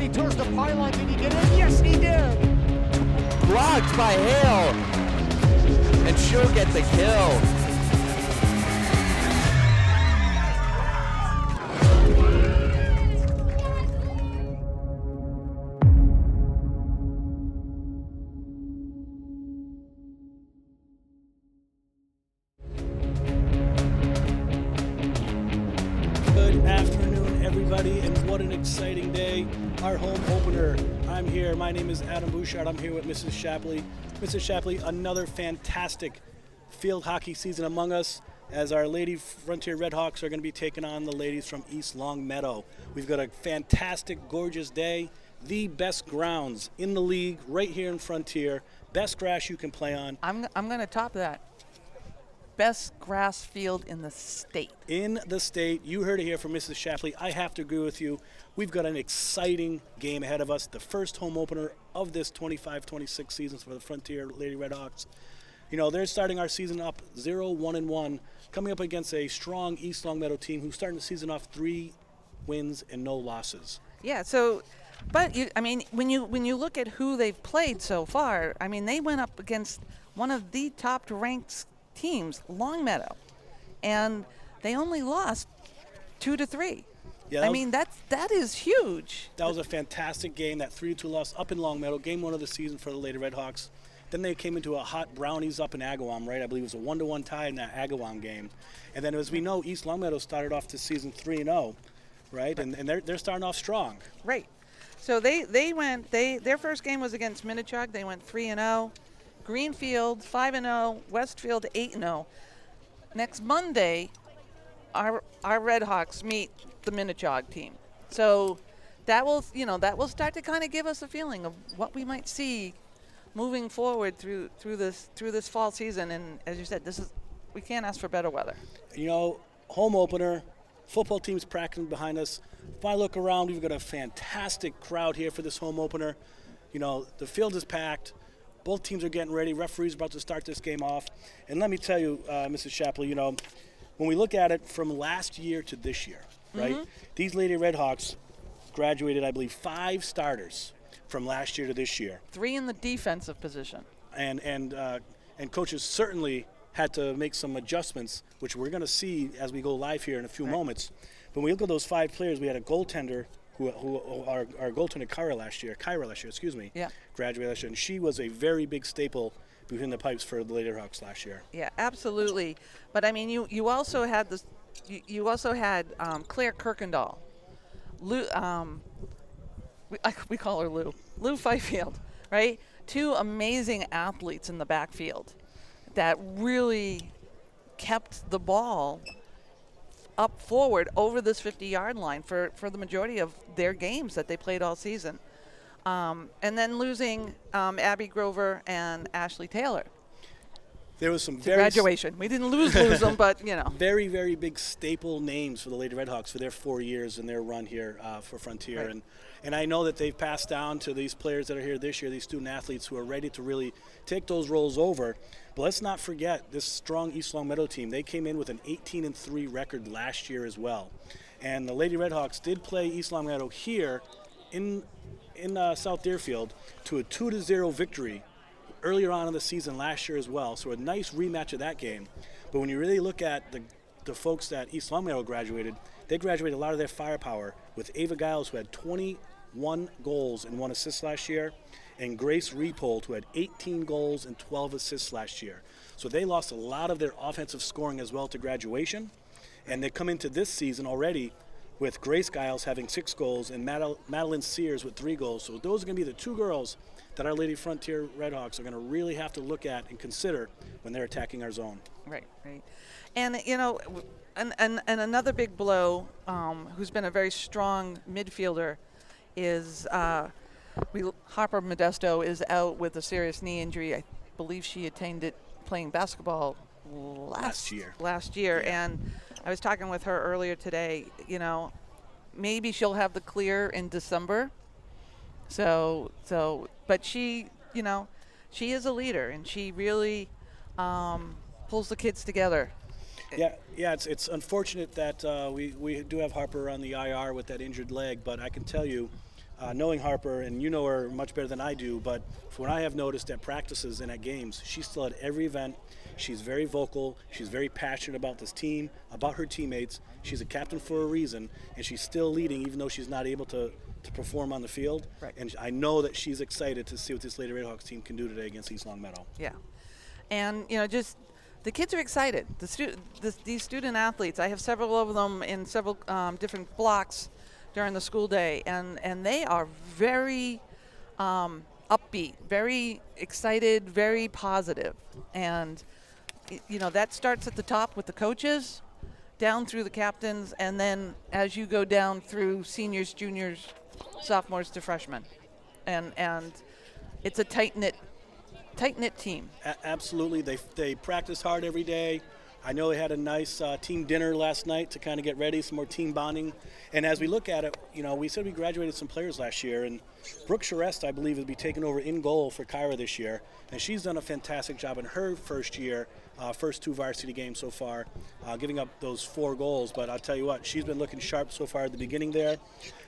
he turns the pylon. Did he get in? Yes, he did. Blocked by Hale. And she'll get the kill. Good afternoon, everybody, and what an exciting day. Our home opener. I'm here. My name is Adam Bouchard. I'm here with Mrs. Shapley. Mrs. Shapley, another fantastic field hockey season among us as our Lady Frontier Redhawks are going to be taking on the ladies from East Longmeadow. We've got a fantastic, gorgeous day. The best grounds in the league right here in Frontier. Best grass you can play on. I'm going to top that. Best grass field in the state. In the state. You heard it here from Mrs. Shapley. I have to agree with you. We've got an exciting game ahead of us. The first home opener of this 25-26 season for the Frontier Lady Redhawks. You know, they're starting our season up 0-1-1, coming up against a strong East Longmeadow team who's starting the season off 3 wins and no losses. Yeah, so, but, when you look at who they've played so far, they went up against one of the top-ranked teams, Longmeadow, and they only lost 2-3. Yeah, that is huge. That was a fantastic game, that 3-2 loss up in Longmeadow, game 1 of the season for the Lady Redhawks. Then they came into a hot Brownies up in Agawam, right? I believe it was a 1-1 tie in that Agawam game. And then as we know, East Longmeadow started off this season 3-0, right? And they're starting off strong. Right. So their first game was against Minichog. They went 3-0. Greenfield 5-0, Westfield 8-0. Next Monday, our Redhawks meet the Minichog team. So that will start to kind of give us a feeling of what we might see moving forward through this fall season. And as you said, we can't ask for better weather. You know, home opener, football team's practicing behind us. If I look around, we've got a fantastic crowd here for this home opener. You know, the field is packed. Both teams are getting ready. Referee's about to start this game off. And let me tell you, Mrs. Shapley, you know, when we look at it from last year to this year, right, these Lady Redhawks graduated, I believe, 5 starters from last year to this year. 3 in the defensive position. And coaches certainly had to make some adjustments, which we're going to see as we go live here in a few moments. But when we look at those 5 players, we had a goaltender who our goaltender Kyra last year, graduated last year, and she was a very big staple between the pipes for the Lady Hawks last year. Yeah, absolutely. But you also had this. You also had Claire Kirkendall, Lou. We call her Lou. Lou Fifield, right? 2 amazing athletes in the backfield that really kept the ball up forward over this 50-yard line for the majority of their games that they played all season. And then losing Abby Grover and Ashley Taylor. There was some graduation. We didn't lose them, but, you know. Very, very big staple names for the Lady Redhawks for their 4 years and their run here for Frontier. Right. And I know that they've passed down to these players that are here this year, these student athletes who are ready to really take those roles over. But let's not forget this strong East Longmeadow team. They came in with an 18-3 record last year as well. And the Lady Redhawks did play East Longmeadow here in South Deerfield to a 2-0 victory earlier on in the season last year as well. So a nice rematch of that game. But when you really look at the folks that East Longmeadow graduated, they graduated a lot of their firepower with Ava Giles, who had 21 goals and 1 assist last year, and Grace Repold, who had 18 goals and 12 assists last year. So they lost a lot of their offensive scoring as well to graduation. And they come into this season already with Grace Giles having 6 goals and Madeline Sears with 3 goals. So those are going to be the 2 girls that our Lady Frontier Redhawks are going to really have to look at and consider when they're attacking our zone. Right. And, you know, and another big blow, who's been a very strong midfielder, is Harper Modesto is out with a serious knee injury. I believe she attained it playing basketball last year. Yeah. And I was talking with her earlier today, you know, maybe she'll have the clear in December. But she, you know, she is a leader, and she really pulls the kids together. Yeah, it's unfortunate that we do have Harper on the IR with that injured leg, but I can tell you knowing Harper, and you know her much better than I do, but from what I have noticed at practices and at games, she's still at every event. She's very vocal. She's very passionate about this team, about her teammates. She's a captain for a reason, and she's still leading even though she's not able to perform on the field. Right. And I know that she's excited to see what this Lady Redhawks team can do today against East Longmeadow. Yeah. And, just the kids are excited. These student athletes, I have several of them in several different blocks during the school day, and they are very upbeat, very excited, very positive. And, that starts at the top with the coaches, down through the captains, and then as you go down through seniors, juniors, sophomores to freshmen. And it's a tight-knit team. Absolutely. They practice hard every day. I know they had a nice team dinner last night to kind of get ready, some more team bonding. And as we look at it, we said we graduated some players last year, and Brooke Charest, I believe, will be taking over in goal for Kyra this year. And she's done a fantastic job in her first year, first 2 varsity games so far, giving up those 4 goals. But I'll tell you what, she's been looking sharp so far at the beginning there.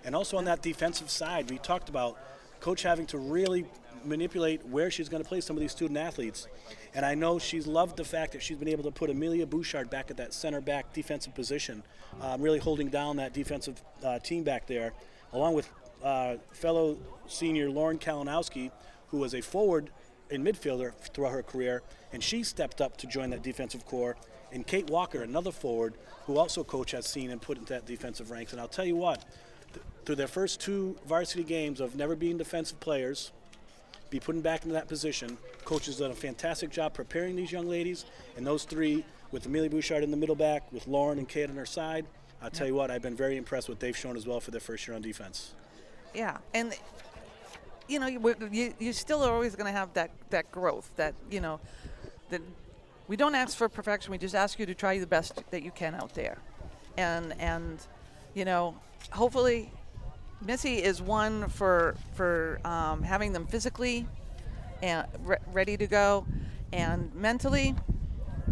And also on that defensive side, we talked about Coach having to really manipulate where she's going to play some of these student athletes. And I know she's loved the fact that she's been able to put Amelia Bouchard back at that center back defensive position, really holding down that defensive team back there, along with fellow senior Lauren Kalinowski, who was a forward and midfielder throughout her career, and she stepped up to join that defensive core. And Kate Walker, another forward, who also Coach has seen and put into that defensive ranks. And I'll tell you what, through their first 2 varsity games of never being defensive players, be put back into that position, Coach has done a fantastic job preparing these young ladies. And those 3, with Amelia Bouchard in the middle back, with Lauren and Kate on her side, I'll tell you what, I've been very impressed with what they've shown as well for their first year on defense. Yeah, and you still are always going to have that growth, that we don't ask for perfection, we just ask you to try the best that you can out there. And hopefully Missy is one for having them physically and ready to go, and mentally.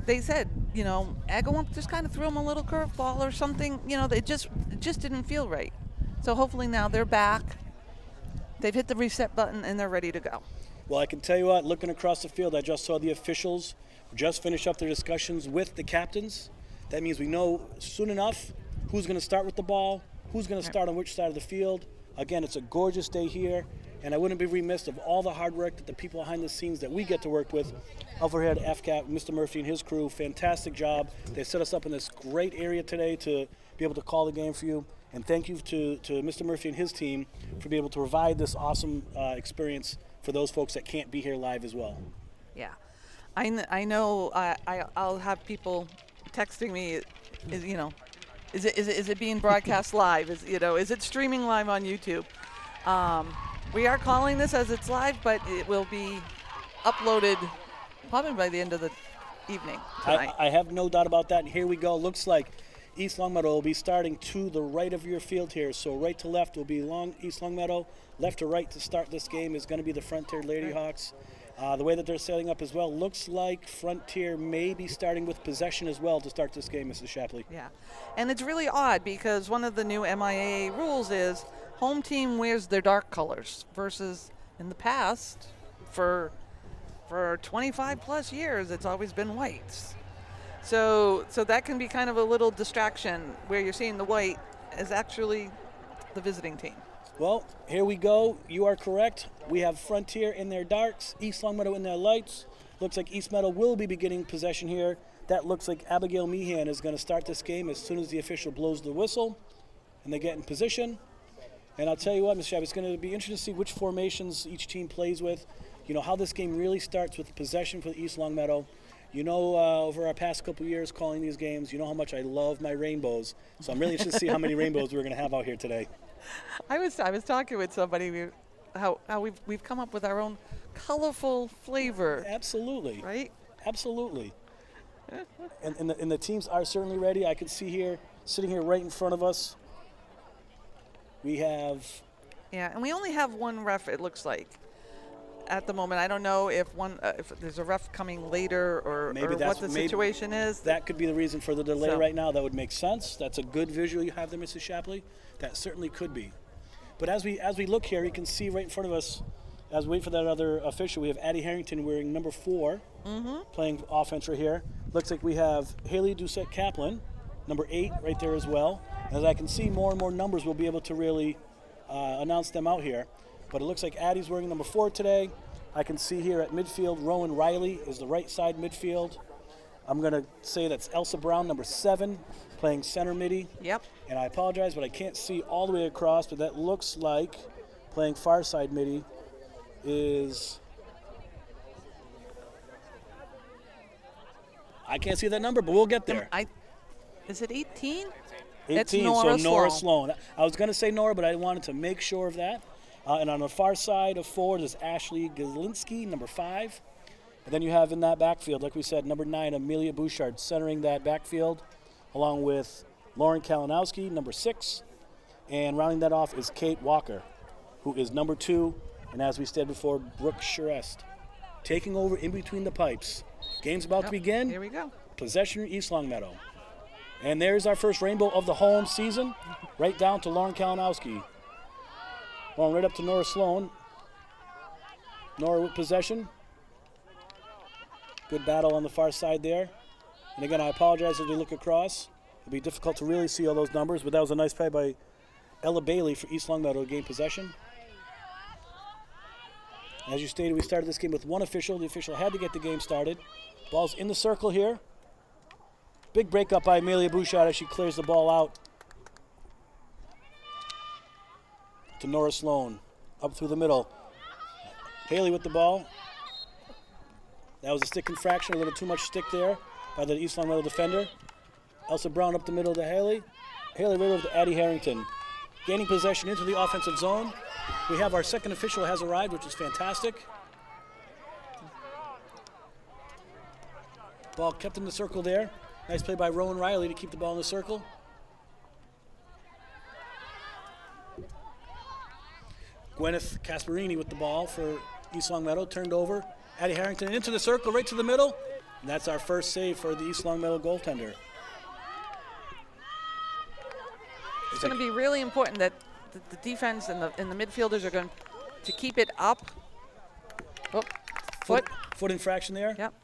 They said, Agawam just kind of threw them a little curveball or something. It just didn't feel right. So hopefully now they're back. They've hit the reset button and they're ready to go. Well, I can tell you what, looking across the field, I just saw the officials just finish up their discussions with the captains. That means we know soon enough who's going to start with the ball, who's going to start on which side of the field. Again, it's a gorgeous day here, and I wouldn't be remiss of all the hard work that the people behind the scenes that we get to work with, overhead FCAT, Mr. Murphy and his crew, fantastic job. They set us up in this great area today to be able to call the game for you. And thank you to Mr. Murphy and his team for being able to provide this awesome experience for those folks that can't be here live as well. Yeah, I know. I'll have people texting me. Is it being broadcast live? Is it streaming live on YouTube? We are calling this as it's live, but it will be uploaded probably by the end of the evening tonight. I have no doubt about that. And here we go. Looks like East Longmeadow will be starting to the right of your field here. So right to left will be East Longmeadow. Left to right to start this game is going to be the Frontier Lady Hawks. The way that they're setting up as well, looks like Frontier may be starting with possession as well to start this game, Mrs. Shapley. Yeah, and it's really odd because one of the new MIAA rules is home team wears their dark colors versus in the past for 25 plus years it's always been whites. So that can be kind of a little distraction where you're seeing the white is actually the visiting team. Well, here we go. You are correct. We have Frontier in their darks, East Longmeadow in their lights. Looks like East Meadow will be beginning possession here. That looks like Abigail Meehan is going to start this game as soon as the official blows the whistle and they get in position. And I'll tell you what, Ms. Shab, it's going to be interesting to see which formations each team plays with. How this game really starts with possession for East Longmeadow. Over our past couple years calling these games, you know how much I love my rainbows. So I'm really interested to see how many rainbows we're going to have out here today. I was talking with somebody how we've come up with our own colorful flavor. Absolutely. Right? Absolutely. and the teams are certainly ready. I can see here, sitting here right in front of us, we have... Yeah, and we only have one ref, it looks like, at the moment. I don't know if there's a ref coming later or what the situation is. That could be the reason for the delay right now. That would make sense. That's a good visual you have there, Mrs. Shapley. That certainly could be. But as we look here, you can see right in front of us, as we wait for that other official, we have Addie Harrington wearing number 4, playing offense right here. Looks like we have Haley Doucette Kaplan, number 8, right there as well. As I can see more and more numbers, we'll be able to really announce them out here. But it looks like Addie's wearing number 4 today. I can see here at midfield, Rowan Riley is the right side midfield. I'm going to say that's Elsa Brown, number 7, playing center midi. Yep. And I apologize, but I can't see all the way across, but that looks like playing far side midi is... I can't see that number, but we'll get there. Is it 18? 18, It's Nora so Nora Sloan. Sloan. I was going to say Nora, but I wanted to make sure of that. And on the far side of forward is Ashley Galinski, number 5. And then you have in that backfield, like we said, number 9, Amelia Bouchard, centering that backfield, along with Lauren Kalinowski, number 6. And rounding that off is Kate Walker, who is number 2. And as we said before, Brooke Charest, taking over in between the pipes. Game's about to begin. Here we go. Possession, East Longmeadow. And there's our first rainbow of the home season, right down to Lauren Kalinowski. Going right up to Nora Sloan. Nora with possession. Good battle on the far side there. And again, I apologize as we look across. It'll be difficult to really see all those numbers, but that was a nice play by Ella Bailey for East Longmeadow to gain possession. As you stated, we started this game with one official. The official had to get the game started. Ball's in the circle here. Big breakup by Amelia Bouchard as she clears the ball out to Nora Sloan. Up through the middle. Haley with the ball. That was a stick infraction, a little too much stick there by the East Longmeadow defender. Elsa Brown up the middle to Haley. Haley right over to Addie Harrington. Gaining possession into the offensive zone. We have our second official has arrived, which is fantastic. Ball kept in the circle there. Nice play by Rowan Riley to keep the ball in the circle. Gwyneth Casparini with the ball for East Longmeadow, turned over. Addie Harrington into the circle, right to the middle. And that's our first save for the East Longmeadow goaltender. It's going to be really important that the defense and the midfielders are going to keep it up. Oh, Foot infraction there. Yep.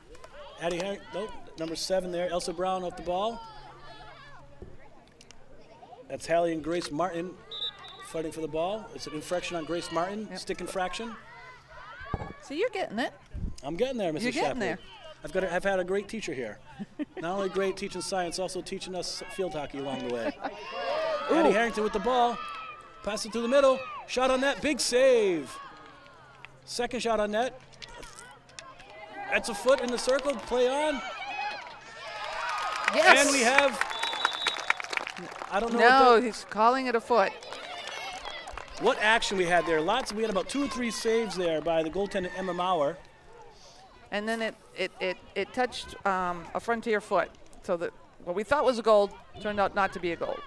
Addie Harrington, nope, number 7 there. Elsa Brown off the ball. That's Hallie and Grace Martin fighting for the ball. It's an infraction on Grace Martin, stick infraction. So you're getting it. I'm getting there, Mrs. You're getting Shapley. there. I've had a great teacher here. Not only great teaching science, also teaching us field hockey along the way. Addie Harrington with the ball. Pass it through the middle. Shot on net. Big save. Second shot on net. That's a foot in the circle. Play on. Yes. And we have, I don't know No, he's calling it a foot. what action we had there. We had about 2 or 3 saves there by the goaltender Emma Maurer. And then it touched a Frontier foot. So that what we thought was a goal turned out not to be a goal.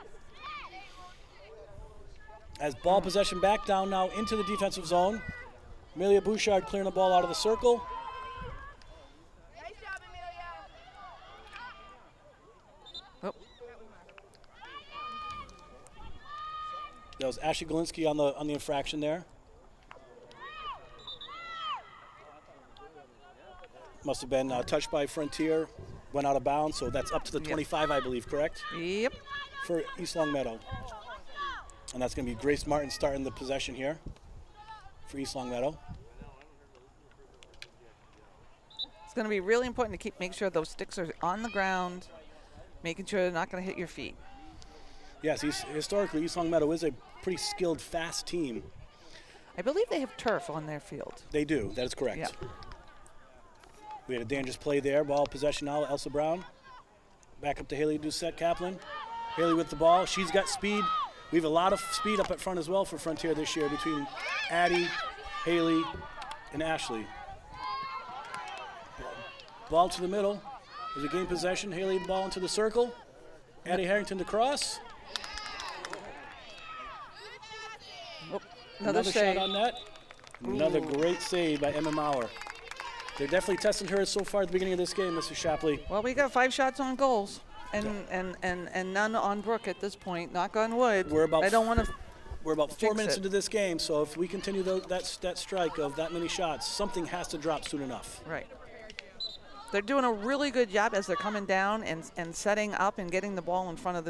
As ball possession back down now into the defensive zone. Amelia Bouchard clearing the ball out of the circle. Nice job, Amelia. Oh, That was Ashley Galinsky on the infraction there. Must have been touched by Frontier, went out of bounds, so that's up to the 25, I believe, correct? yep. For East Longmeadow. And that's going to be Grace Martin starting the possession here for East Longmeadow. It's going to be really important to make sure those sticks are on the ground, making sure they're not going to hit your feet. Yes, historically, East Longmeadow is a pretty skilled, fast team. I believe they have turf on their field. They do, that is correct. Yeah. We had a dangerous play there. Ball possession now, Elsa Brown. Back up to Haley Doucette Kaplan. Haley with the ball. She's got speed. We have a lot of speed up at front as well for Frontier this year between Addie, Haley, and Ashley. Ball to the middle. As we gain possession, Haley the ball into the circle. Addie Harrington to cross. Oh, Another save. shot on net. Another great save by Emma Maurer. They're definitely testing her so far at the beginning of this game, Mrs. Shapley. Well, we got 5 shots on goals, and none on Brooke at this point. Knock on wood. We're about I don't want to We're about 4 Fix minutes it. into this game, so if we continue that strike of that many shots, something has to drop soon enough. Right. They're doing a really good job as they're coming down and setting up and getting the ball in front of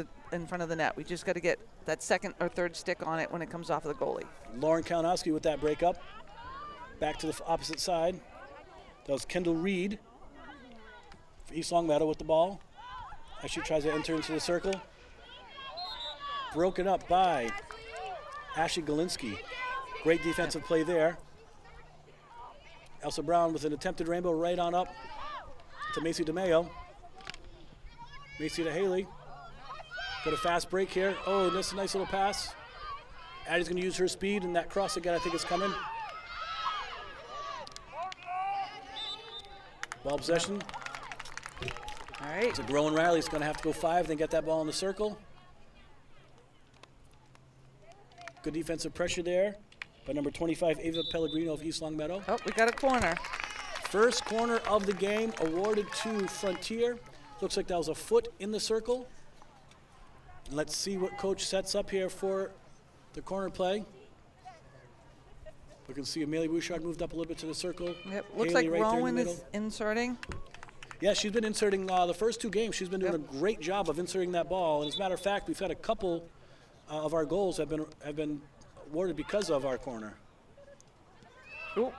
the net. We just got to get that second or third stick on it when it comes off of the goalie. Lauren Kalinowski with that breakup. Back to the opposite side. That was Kendall Reed for East Longmeadow with the ball as she tries to enter into the circle. Broken up by Ashley Galinsky. Great defensive play there. Elsa Brown with an attempted rainbow right on up to Macy DeMayo. Macy to Haley. Got a fast break here. Oh, that's a nice little pass. Addie's going to use her speed, and that cross again I think is coming. Ball possession. All right. So Rowan Riley's going to have to go 5, then get that ball in the circle. Good defensive pressure there by number 25, Ava Pellegrino of East Longmeadow. Oh, we got a corner. First corner of the game awarded to Frontier. Looks like that was a foot in the circle. Let's see what coach sets up here for the corner play. We can see Amelia Bouchard moved up a little bit to the circle. Yep. Looks Haley like right there in the Rowan middle. is inserting. Yeah, she's been inserting the first 2 games. She's been doing a great job of inserting that ball. And as a matter of fact, we've had a couple of our goals have been awarded because of our corner. Ooh.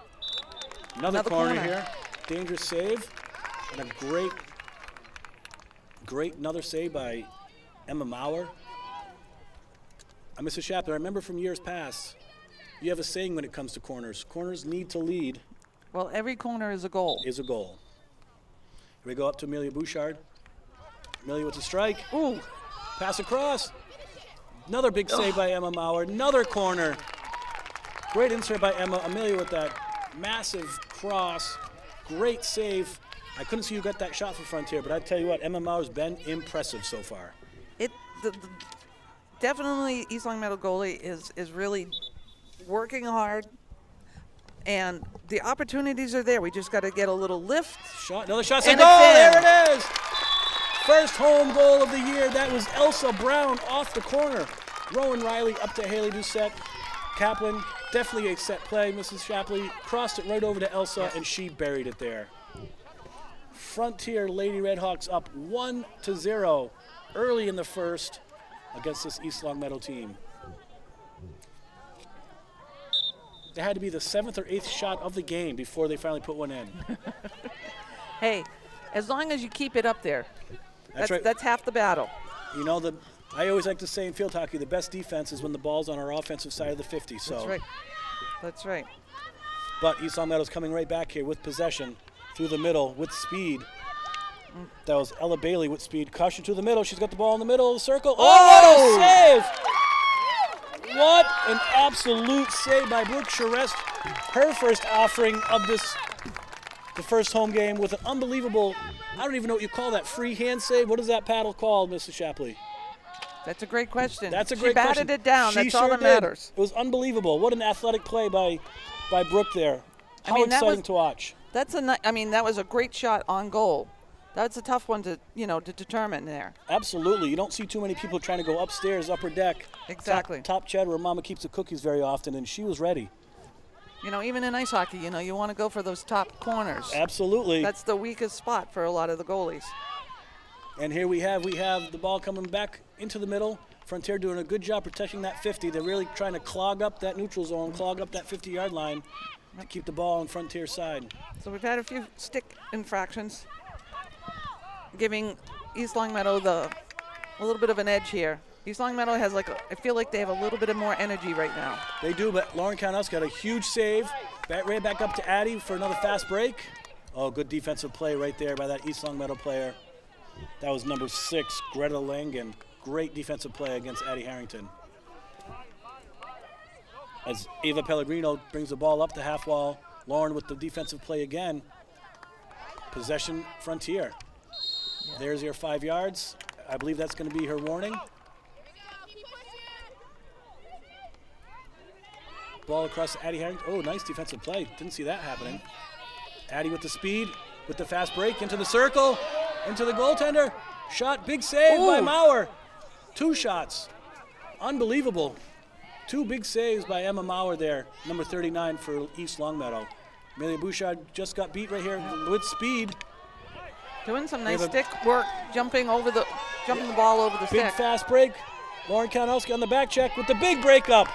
Another corner corner. here. Dangerous save. And a great another save by Emma Maurer. Mrs. Shapler, I remember from years past, you have a saying when it comes to corners. Corners need to lead. Well, every corner is a goal. Is a goal. Here we go up to Amelia Bouchard. Amelia with the strike. Ooh. Pass across. Another big save by Emma Maurer. Another corner. Great insert by Emma. Amelia with that massive cross. Great save. I couldn't see who got that shot for Frontier, but I tell you what, Emma Maurer's been impressive so far. Definitely East Longmeadow goalie is really working hard, and the opportunities are there. We just got to get a little lift. Another shot. And Goal! it's in. There it is. First home goal of the year. That was Elsa Brown off the corner. Rowan Riley up to Haley Doucette. Kaplan, definitely a set play. Mrs. Shapley crossed it right over to Elsa, and she buried it there. Frontier Lady Redhawks up 1-0 early in the first against this East Longmeadow team. It had to be the 7th or 8th shot of the game before they finally put one in. Hey, as long as you keep it up there, That's right. That's half the battle. You know, I always like to say in field hockey, the best defense is when the ball's on our offensive side of the 50. So. That's right. That's right. But East Longmeadow's coming right back here with possession through the middle with speed. That was Ella Bailey with speed. Caution to the middle. She's got the ball in the middle of the circle. Oh, what a save! What an absolute save by Brooke Charest. Her first offering of the first home game with an unbelievable, I don't even know what you call that, free hand save. What is that paddle called, Mrs. Shapley? That's a great question. That's a great question. She question. batted it down. She That's all sure that did. matters. It was unbelievable. What an athletic play by Brooke there. How exciting to watch. That was a great shot on goal. That's a tough one to determine there. Absolutely. You don't see too many people trying to go upstairs, upper deck. Exactly. Top shed where Mama keeps the cookies very often, and she was ready. Even in ice hockey, you want to go for those top corners. Absolutely. That's the weakest spot for a lot of the goalies. And here we have the ball coming back into the middle. Frontier doing a good job protecting that 50. They're really trying to clog up that neutral zone, clog up that 50-yard line to keep the ball on Frontier side. So we've had a few stick infractions, giving East Longmeadow a little bit of an edge here. East Longmeadow has I feel like they have a little bit of more energy right now. They do, but Lauren Kanos got a huge save. Right back up to Addie for another fast break. Oh, good defensive play right there by that East Longmeadow player. That was number 6, Greta Langen. Great defensive play against Addie Harrington. As Ava Pellegrino brings the ball up the half wall, Lauren with the defensive play again. Possession Frontier. Yeah. There's your 5 yards. I believe that's going to be her warning. Ball across to Addie Harrington. Oh, nice defensive play. Didn't see that happening. Addie with the speed, with the fast break, into the circle, into the goaltender. Shot, big save by Maurer. 2 shots. Unbelievable. Two big saves by Emma Mauer there, number 39 for East Longmeadow. Amelia Bouchard just got beat right here with speed. Doing some nice stick work, jumping the ball over the Big stick. fast break. Lauren Kalinowski on the back check with the big breakup.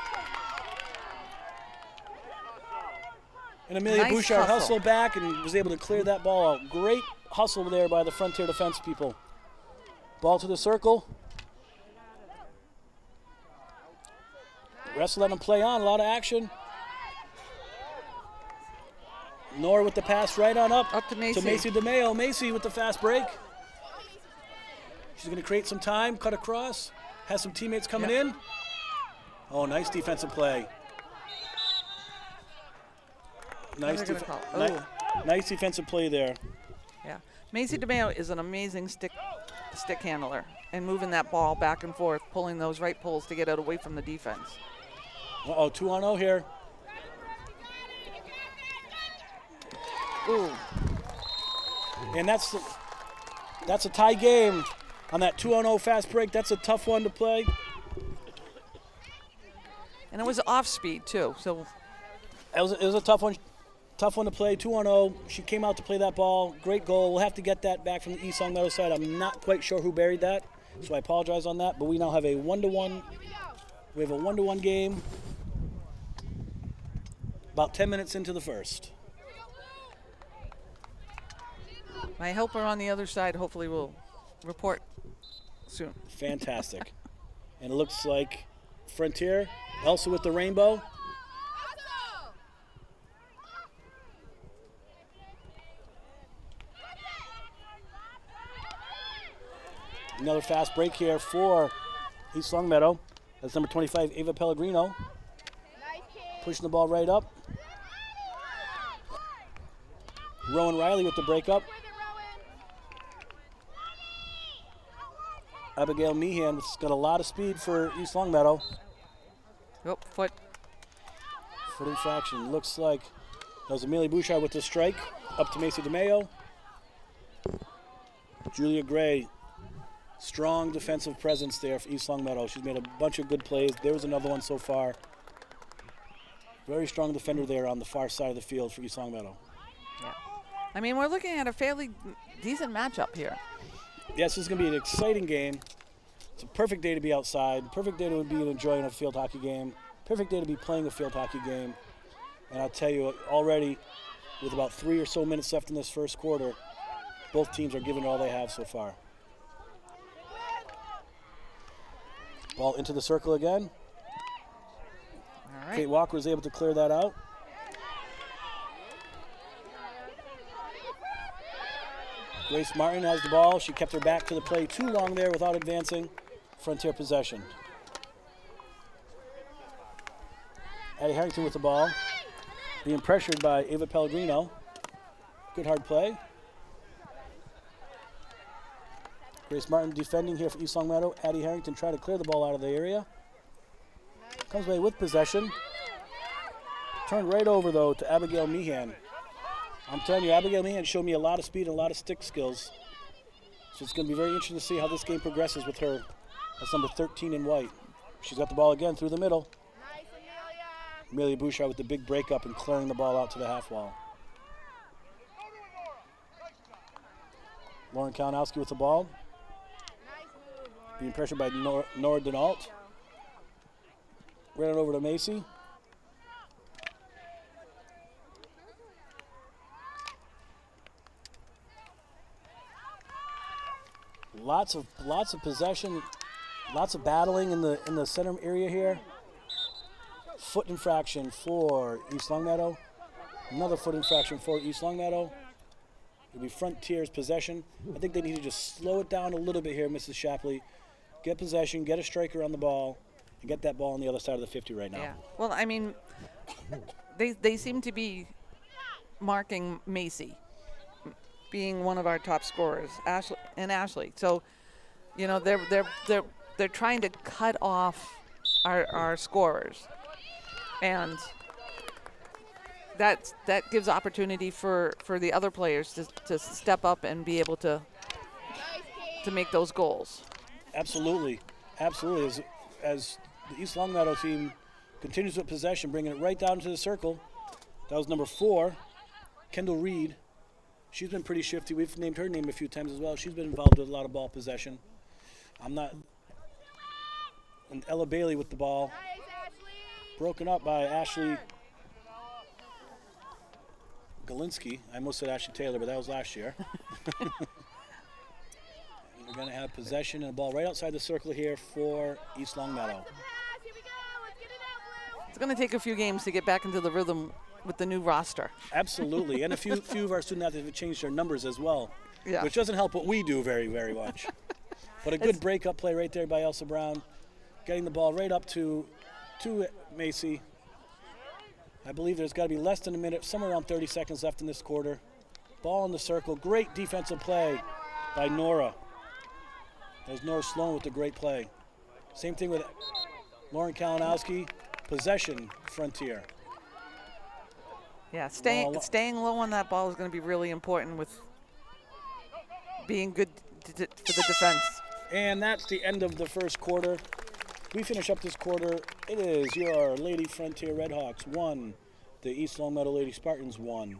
And Amelia Nice Bouchard hustle. hustled back and was able to clear that ball out. Great hustle there by the Frontier defense people. Ball to the circle. Rest letting them play on, a lot of action. Nora with the pass right on up. Up to Macy. DeMayo. Macy with the fast break. She's going to create some time, cut across. Has some teammates coming in. Oh, nice defensive play. Nice, They're gonna call it. nice defensive play there. Yeah. Macy DeMayo is an amazing stick handler and moving that ball back and forth, pulling those right pulls to get it away from the defense. Uh-oh, 2-on-0 here. Ooh. And that's a tie game on that 2-on-0 fast break. That's a tough one to play. And it was off speed too. So It was a tough one to play. 2-on-0. She came out to play that ball. Great goal. We'll have to get that back from the East Longmeadow side. I'm not quite sure who buried that, so I apologize on that. But we now have a 1-1. We have a 1-1 game. About 10 minutes into the first. my helper on the other side hopefully will report soon. Fantastic. And it looks like Frontier, Elsa with the rainbow. Another fast break here for East Longmeadow. That's number 25, Ava Pellegrino. Pushing the ball right up. Rowan Riley with the breakup. Abigail Meehan has got a lot of speed for East Longmeadow. Yep, foot. Foot infraction. Looks like that was Amelia Bouchard with the strike. Up to Macy DeMayo. Julia Gray. Strong defensive presence there for East Longmeadow. She's made a bunch of good plays. There was another one so far. Very strong defender there on the far side of the field for East Longmeadow. Yeah. I mean, we're looking at a fairly decent matchup here. Yes, this is going to be an exciting game. It's a perfect day to be outside. Perfect day to be enjoying a field hockey game. Perfect day to be playing a field hockey game. And I'll tell you, already, with about 3 or so minutes left in this first quarter, both teams are giving it all they have so far. Ball into the circle again. All right. Kate Walker was able to clear that out. Grace Martin has the ball. She kept her back to the play too long there without advancing. Frontier possession. Addie Harrington with the ball. Being pressured by Ava Pellegrino. Good hard play. Grace Martin defending here for East Longmeadow. Addie Harrington trying to clear the ball out of the area. Comes away with possession. Turned right over, though, to Abigail Meehan. I'm telling you, Abigail Meehan showed me a lot of speed and a lot of stick skills. So it's going to be very interesting to see how this game progresses with her. That's number 13 in white. She's got the ball again through the middle. Nice, Amelia. Amelia Bouchard with the big breakup and clearing the ball out to the half wall. Lauren Kalinowski with the ball. Nice move, Lauren. Being pressured by Nora Denault. Ran it over to Macy. Lots of possession, lots of battling in the center area here. Foot infraction for East Longmeadow. Another foot infraction for East Longmeadow. It'll be Frontier's possession. I think they need to just slow it down a little bit here, Mrs. Shapley. Get possession, get a striker on the ball, and get that ball on the other side of the 50 right now. Yeah. Well, I mean, they seem to be marking Macy being one of our top scorers, Ashley. So, you know, they're trying to cut off our scorers, and that gives opportunity for the other players to step up and be able to make those goals. Absolutely. As the East Longmeadow team Continues with possession, bringing it right down to the circle. That was number 4, Kendall Reed. She's been pretty shifty. We've named her name a few times as well. She's been involved with a lot of ball possession. And Ella Bailey with the ball. Nice, Ashley. Broken up by Ashley Galinsky. I almost said Ashley Taylor, but that was last year. And we're going to have possession and a ball right outside the circle here for East Longmeadow. Pass. Here we go. Let's get it out, Blue. It's going to take a few games to get back into the rhythm with the new roster. Absolutely, and a few of our student athletes have changed their numbers as well, Yeah. which doesn't help what we do very, very much. But a good break-up play right there by Elsa Brown, getting the ball right up to Macy. I believe there's got to be less than a minute, somewhere around 30 seconds left in this quarter. Ball in the circle, great defensive play by Nora. There's Nora Sloan with the great play. Same thing with Lauren Kalinowski, possession, Frontier. Yeah, staying low on that ball is going to be really important with being good for the defense. And that's the end of the first quarter. We finish up this quarter. It is your Lady Frontier Redhawks 1, the East Longmeadow Lady Spartans 1.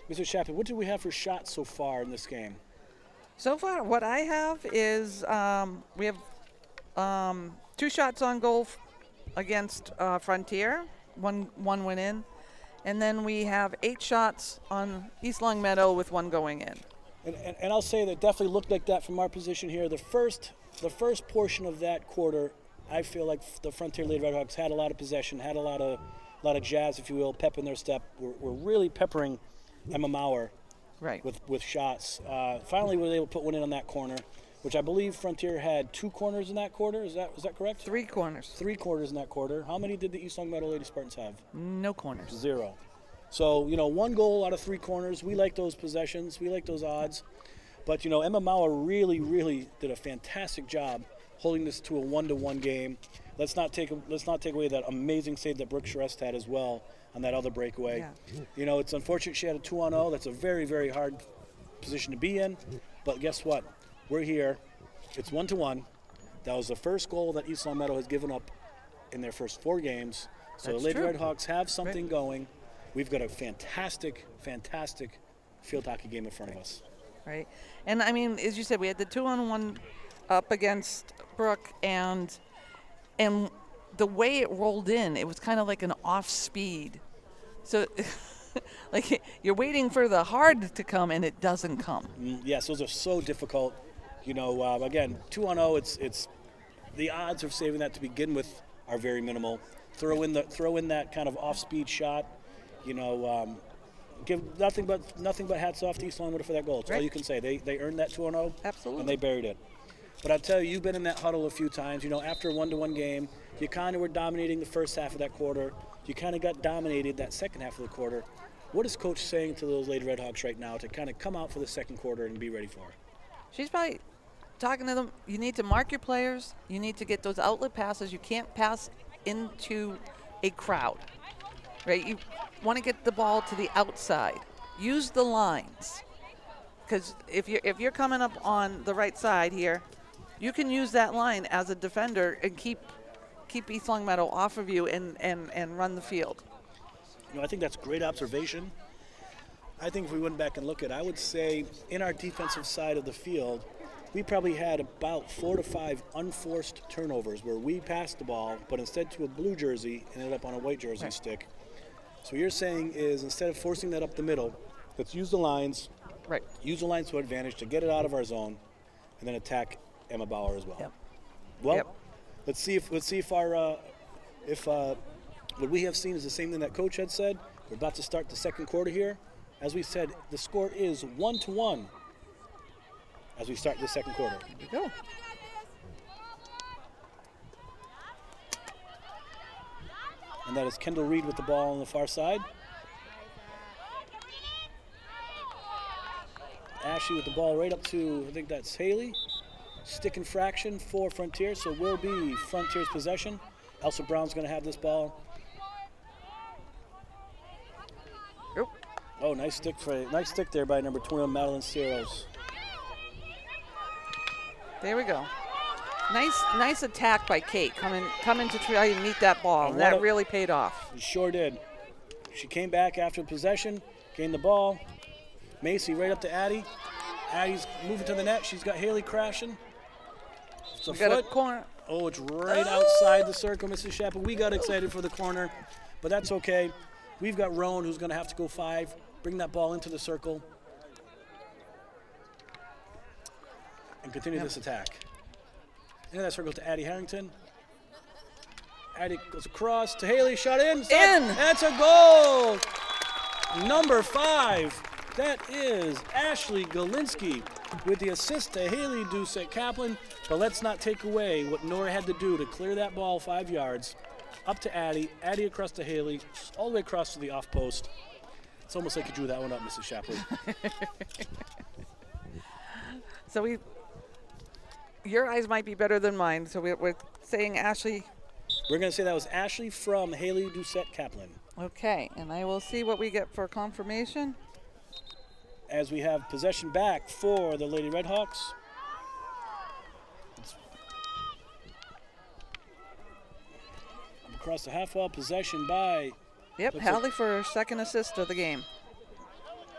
Mr. Chapman, what do we have for shots so far in this game? So far, what I have is we have 2 shots on goal against Frontier. One went in. And then we have 8 shots on East Longmeadow with 1 going in. And I'll say that definitely looked like that from our position here. The first portion of that quarter, I feel like the Frontier Lady Redhawks had a lot of possession, had a lot of jazz, if you will, pep in their step. We're really peppering Emma Maurer Right. with shots. Finally, we were able to put one in on that corner, which I believe Frontier had 2 corners in that quarter. Is that correct? 3 corners. 3 quarters in that quarter. How many did the East Longmeadow Lady Spartans have? No corners. 0. So, 1 goal out of 3 corners. We like those possessions. We like those odds. But, Emma Maurer really, really did a fantastic job holding this to a 1-1 game. Let's not take away that amazing save that Brooke Shrest had as well on that other breakaway. Yeah. It's unfortunate she had a 2-on-0. That's a very, very hard position to be in. But guess what? We're here. It's 1-1. That was the first goal that East Longmeadow has given up in their first 4 games. So That's the Lady true. Redhawks have something going. We've got a fantastic, fantastic field hockey game in front of us. Right. And I mean, as you said, we had the 2-on-1 up against Brooke, and the way it rolled in, it was kind of like an off speed. So like you're waiting for the hard to come and it doesn't come. Yes, those are so difficult. Again, 2-on-0, it's the odds of saving that to begin with are very minimal. Throw in that kind of off-speed shot. Give nothing but hats off to East Longmeadow for that goal. That's all Right. you can say. They earned that 2-0. Absolutely. And they buried it. But I'll tell you, you've been in that huddle a few times. After a 1-1 game, you kind of were dominating the first half of that quarter. You kind of got dominated that second half of the quarter. What is Coach saying to those Lady Redhawks right now to kind of come out for the second quarter and be ready for it? She's probably talking to them. You need to mark your players. You need to get those outlet passes. You can't pass into a crowd, right? You want to get the ball to the outside. Use the lines, because if you're coming up on the right side here, you can use that line as a defender and keep East Longmeadow off of you and run the field. I think that's great observation. I think if we went back and look at it, I would say in our defensive side of the field, we probably had about 4 to 5 unforced turnovers where we passed the ball, but instead to a blue jersey, ended up on a white jersey stick. So what you're saying is instead of forcing that up the middle, let's use the lines. Right. Use the lines to our advantage to get it out of our zone, and then attack Emma Bauer as well. Yep. Well, Yep. let's see if our what we have seen is the same thing that Coach had said. We're about to start the second quarter here. As we said, the score is 1-1 as we start the second quarter. There you go. And that is Kendall Reed with the ball on the far side. Ashley with the ball right up to, I think that's Haley. Stick infraction for Frontier, so will be Frontier's possession. Elsa Brown's going to have this ball. Yep. Oh, nice stick there by number 21, Madeline Ceros. There we go. Nice attack by Kate, coming to try and meet that ball, and that really paid off. It sure did. She came back after possession, gained the ball. Macy right up to Addie. Addie's moving to the net. She's got Haley crashing. It's a Got foot. a corner. Oh, it's right outside the circle, Mrs. Shepard. We got excited for the corner, but that's okay. We've got Roan who's going to have to go 5, bring that ball into the circle, and continue this attack. Into that circle to Addie Harrington. Addie goes across to Haley, shot in. That's a goal! Number 5. That is Ashley Galinsky with the assist to Haley Doucette-Kaplan. But let's not take away what Nora had to do to clear that ball 5 yards. Up to Addie, Addie across to Haley, all the way across to the off post. It's almost like you drew that one up, Mrs. Shapley. So your eyes might be better than mine. So we're saying Ashley. We're going to say that was Ashley from Haley Doucette-Kaplan. Okay, and I will see what we get for confirmation. As we have possession back for the Lady Redhawks. Across the half wall, possession by. Yep, Hallie for her second assist of the game.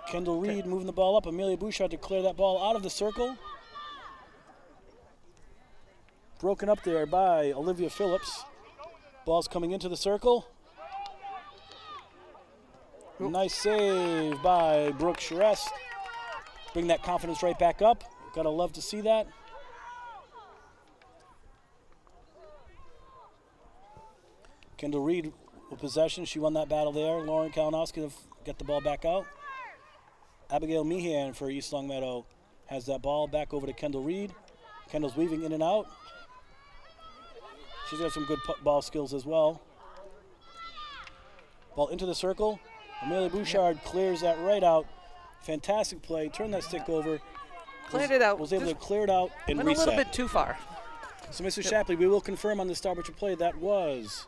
Kendall Reed moving the ball up. Amelia Bouchard to clear that ball out of the circle. Broken up there by Olivia Phillips. Ball's coming into the circle. Oop. Nice save by Brooke Charest. Bring that confidence right back up. Gotta love to see that. Kendall Reed with possession. She won that battle there. Lauren Kalinowski to get the ball back out. Abigail Meehan for East Longmeadow has that ball back over to Kendall Reed. Kendall's weaving in and out. She's got some good ball skills as well. Ball into the circle. Amelia Bouchard clears that right out. Fantastic play. Turn that stick over. Cleared it out. Was able to clear it out and went reset. a little bit too far. So, Mrs. Shapley, we will confirm on the Starbutcher play that was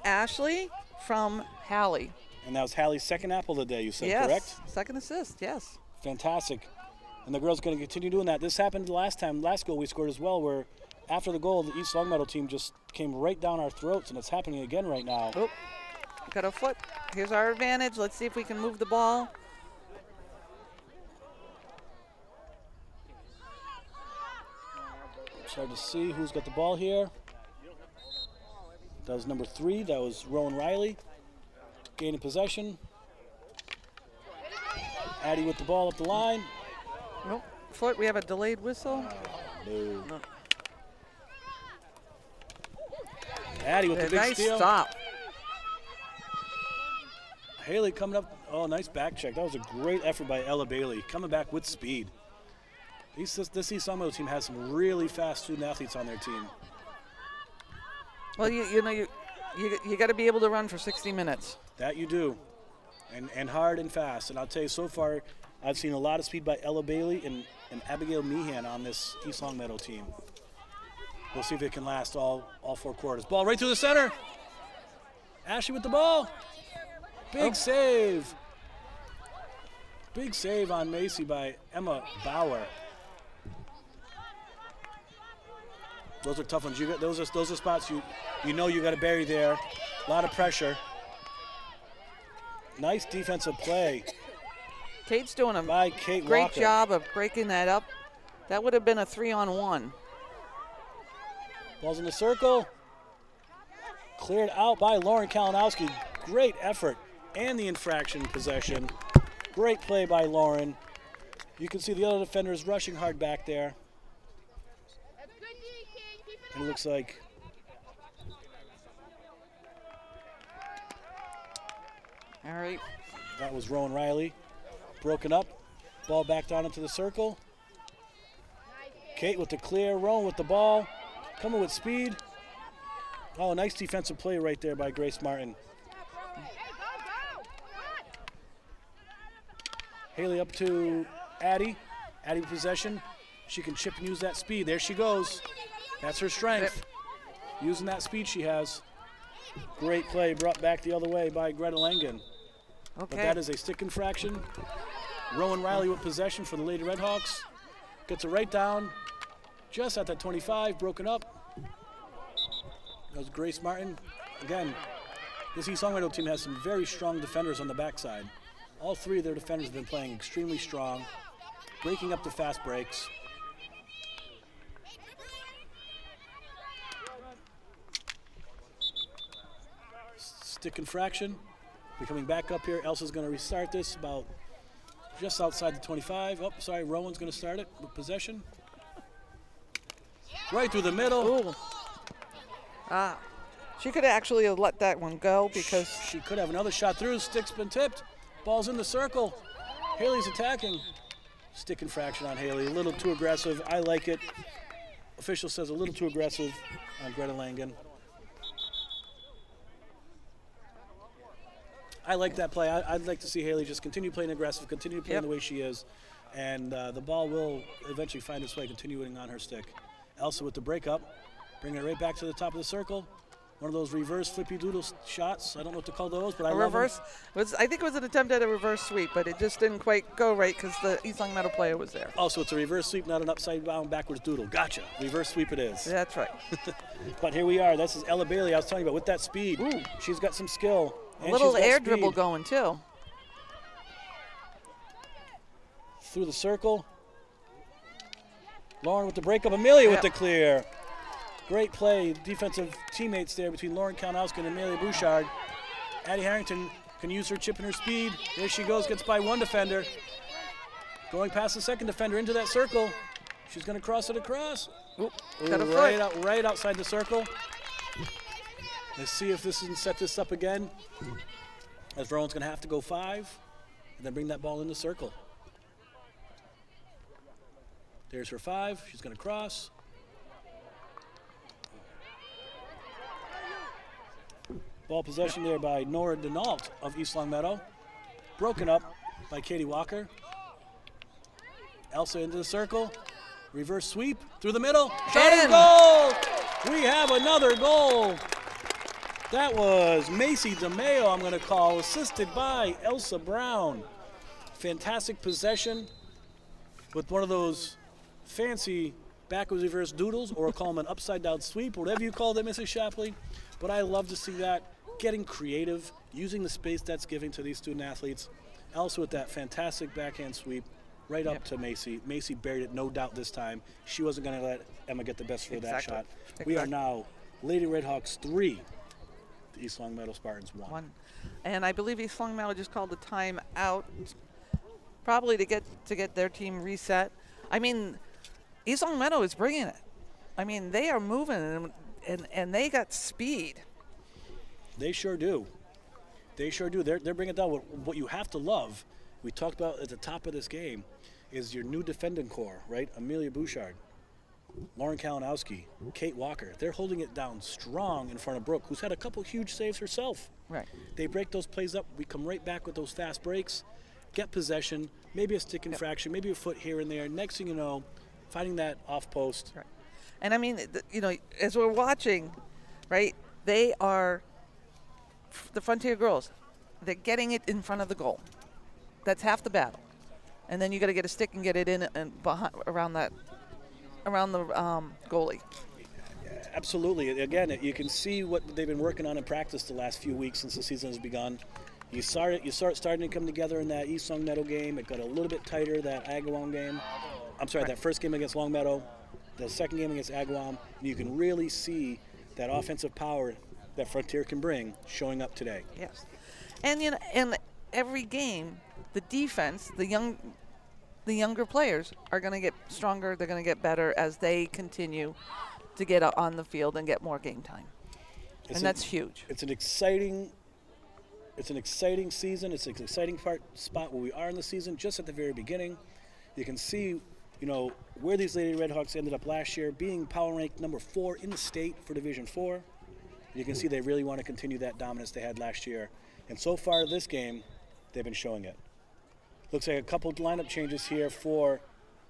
Ashley from Hallie. And that was Hallie's second apple of the day, you said, yes, correct? Second assist, yes. Fantastic. And the girls are going to continue doing that. This happened last goal we scored as well, where after the goal, the East Longmeadow team just came right down our throats, and it's happening again right now. Oh, got a foot. Here's our advantage. Let's see if we can move the ball. It's hard to see who's got the ball here. That was number 3. That was Rowan Riley. Gaining possession. Addie with the ball up the line. Nope. Foot, we have a delayed whistle. No. Addie with the big nice steal. Stop. Haley coming up. Oh, nice back check. That was a great effort by Ella Bailey. Coming back with speed. This East Longmeadow team has some really fast student athletes on their team. Well, you got to be able to run for 60 minutes. That you do, and hard and fast. And I'll tell you, so far, I've seen a lot of speed by Ella Bailey and Abigail Meehan on this East Longmeadow team. We'll see if it can last all 4 quarters. Ball right through the center. Ashley with the ball. Big save. Big save on Macy by Emma Bauer. Those are tough ones. Those are spots you know you got to bury there. A lot of pressure. Nice defensive play. Kate's doing a by Kate great Walker. job of breaking that up. That would have been a 3-on-1. Ball's in the circle. Cleared out by Lauren Kalinowski. Great effort and the infraction possession. Great play by Lauren. You can see the other defenders rushing hard back there. And it looks like all right. That was Rowan Riley. Broken up. Ball back down into the circle. Kate with the clear. Rowan with the ball. Coming with speed. Oh, nice defensive play right there by Grace Martin. Haley up to Addie. Addie with possession. She can chip and use that speed. There she goes. That's her strength. Using that speed she has. Great play brought back the other way by Greta Langen. Okay. But that is a stick infraction. Rowan Riley with possession for the Lady Redhawks. Gets it right down just at that 25, broken up. That was Grace Martin. Again, this East Longmeadow team has some very strong defenders on the backside. All three of their defenders have been playing extremely strong, breaking up the fast breaks. Stick infraction. We're coming back up here. Elsa's going to restart this about just outside the 25. Oh, sorry, Rowan's going to start it with possession. Right through the middle. Ooh. Ah. She could actually have let that one go because She could have another shot through. Stick's been tipped. Ball's in the circle. Haley's attacking. Stick infraction on Haley. A little too aggressive. I like it. Official says a little too aggressive on Greta Langen. I like that play. I'd like to see Haley just continue playing aggressive, continue playing the way she is, and the ball will eventually find its way, continuing on her stick. Elsa with the breakup, bringing it right back to the top of the circle. One of those reverse flippy doodle shots. I don't know what to call those, but I love them. I think it was an attempt at a reverse sweep, but it just didn't quite go right because the East Longmeadow player was there. Oh, so it's a reverse sweep, not an upside down backwards doodle. Gotcha. Reverse sweep it is. That's right. But here we are. This is Ella Bailey. I was telling you about with that speed. Ooh. She's got some skill. A and little she's got air speed. dribble going too. Through the circle. Lauren with the breakup. Amelia with the clear. Great play. Defensive teammates there between Lauren Kalinowski and Amelia Bouchard. Addie Harrington can use her chip and her speed. There she goes. Gets by one defender. Going past the second defender into that circle. She's going to cross it across. Ooh, Ooh, got a foot. right outside the circle. Let's see if this can set this up again. As Rowan's going to have to go 5 and then bring that ball in the circle. There's her 5. She's going to cross. Ball possession there by Nora Denault of East Longmeadow. Broken up by Katie Walker. Elsa into the circle. Reverse sweep through the middle. Shot and goal! We have another goal. That was Macy DeMeo, I'm going to call, assisted by Elsa Brown. Fantastic possession with one of those fancy backwards reverse doodles, or call them an upside down sweep, whatever you call them, Mrs. Shapley. But I love to see that, getting creative, using the space that's given to these student athletes. Elsa with that fantastic backhand sweep right up to Macy. Macy buried it, no doubt this time. She wasn't going to let Emma get the best for that shot. We are now Lady Redhawks 3. The East Longmeadow Spartans 1. And I believe East Longmeadow just called the time out, probably to get their team reset. I mean, East Longmeadow is bringing it. I mean, they are moving and they got speed. They sure do. They sure do. They're bringing it down. What you have to love, we talked about at the top of this game, is your new defending core, right? Amelia Bouchard, Lauren Kalinowski, Kate Walker. They're holding it down strong in front of Brooke, who's had a couple huge saves herself. Right. They break those plays up. We come right back with those fast breaks, get possession, maybe a stick infraction, maybe a foot here and there. Next thing you know, finding that off post. Right. And I mean, as we're watching, right, they are the Frontier girls. They're getting it in front of the goal. That's half the battle. And then you got to get a stick and get it in and behind, around the goalie. Absolutely. Again, you can see what they've been working on in practice the last few weeks since the season has begun. You start starting to come together in that East Longmeadow game. It got a little bit tighter, that Agawam game. I'm sorry, that first game against Longmeadow, the second game against Agawam. You can really see that offensive power that Frontier can bring showing up today. Yes. And and every game, the defense, the younger players are going to get stronger. They're going to get better as they continue to get on the field and get more game time. That's huge. It's an exciting season. It's an exciting spot where we are in the season, just at the very beginning. You can see, where these Lady Redhawks ended up last year, being power ranked number 4 in the state for Division 4. You can see they really want to continue that dominance they had last year. And so far this game, they've been showing it. Looks like a couple of lineup changes here for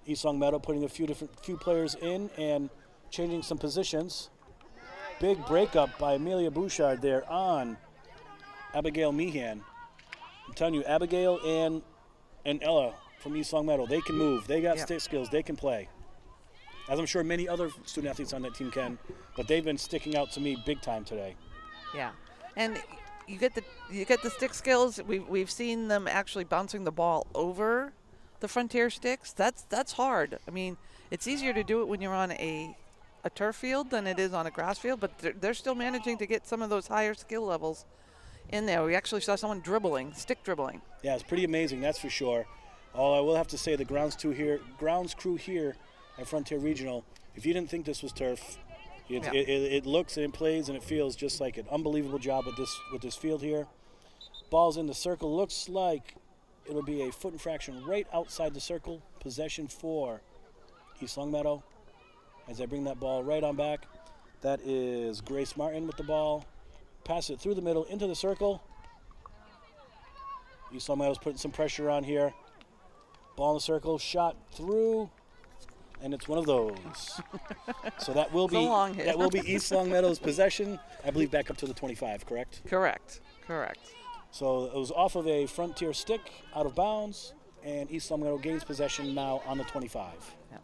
East Longmeadow, putting a few players in and changing some positions. Big breakup by Amelia Bouchard there on Abigail Meehan. I'm telling you, Abigail and Ella from East Longmeadow, they can move. They got stick skills. They can play. as I'm sure many other student athletes on that team can, but they've been sticking out to me big time today. Yeah, and you get the stick skills. We've seen them actually bouncing the ball over the Frontier sticks. That's hard. I mean, it's easier to do it when you're on a turf field than it is on a grass field, but they're still managing to get some of those higher skill levels in there. We actually saw someone stick dribbling. Yeah, it's pretty amazing, that's for sure. All I will have to say, the grounds crew here at Frontier Regional, if you didn't think this was turf, it looks and it plays and it feels just like an unbelievable job with this field here. Ball's in the circle. Looks like it'll be a foot infraction right outside the circle. Possession for East Longmeadow. As I bring that ball right on back, that is Grace Martin with the ball. Pass it through the middle into the circle. East Longmeadow's putting some pressure on here. Ball in the circle, shot through, and it's one of those. So that will be East Longmeadow's possession, I believe, back up to the 25, correct? Correct. So it was off of a Frontier stick, out of bounds, and East Longmeadow gains possession now on the 25. Yeah.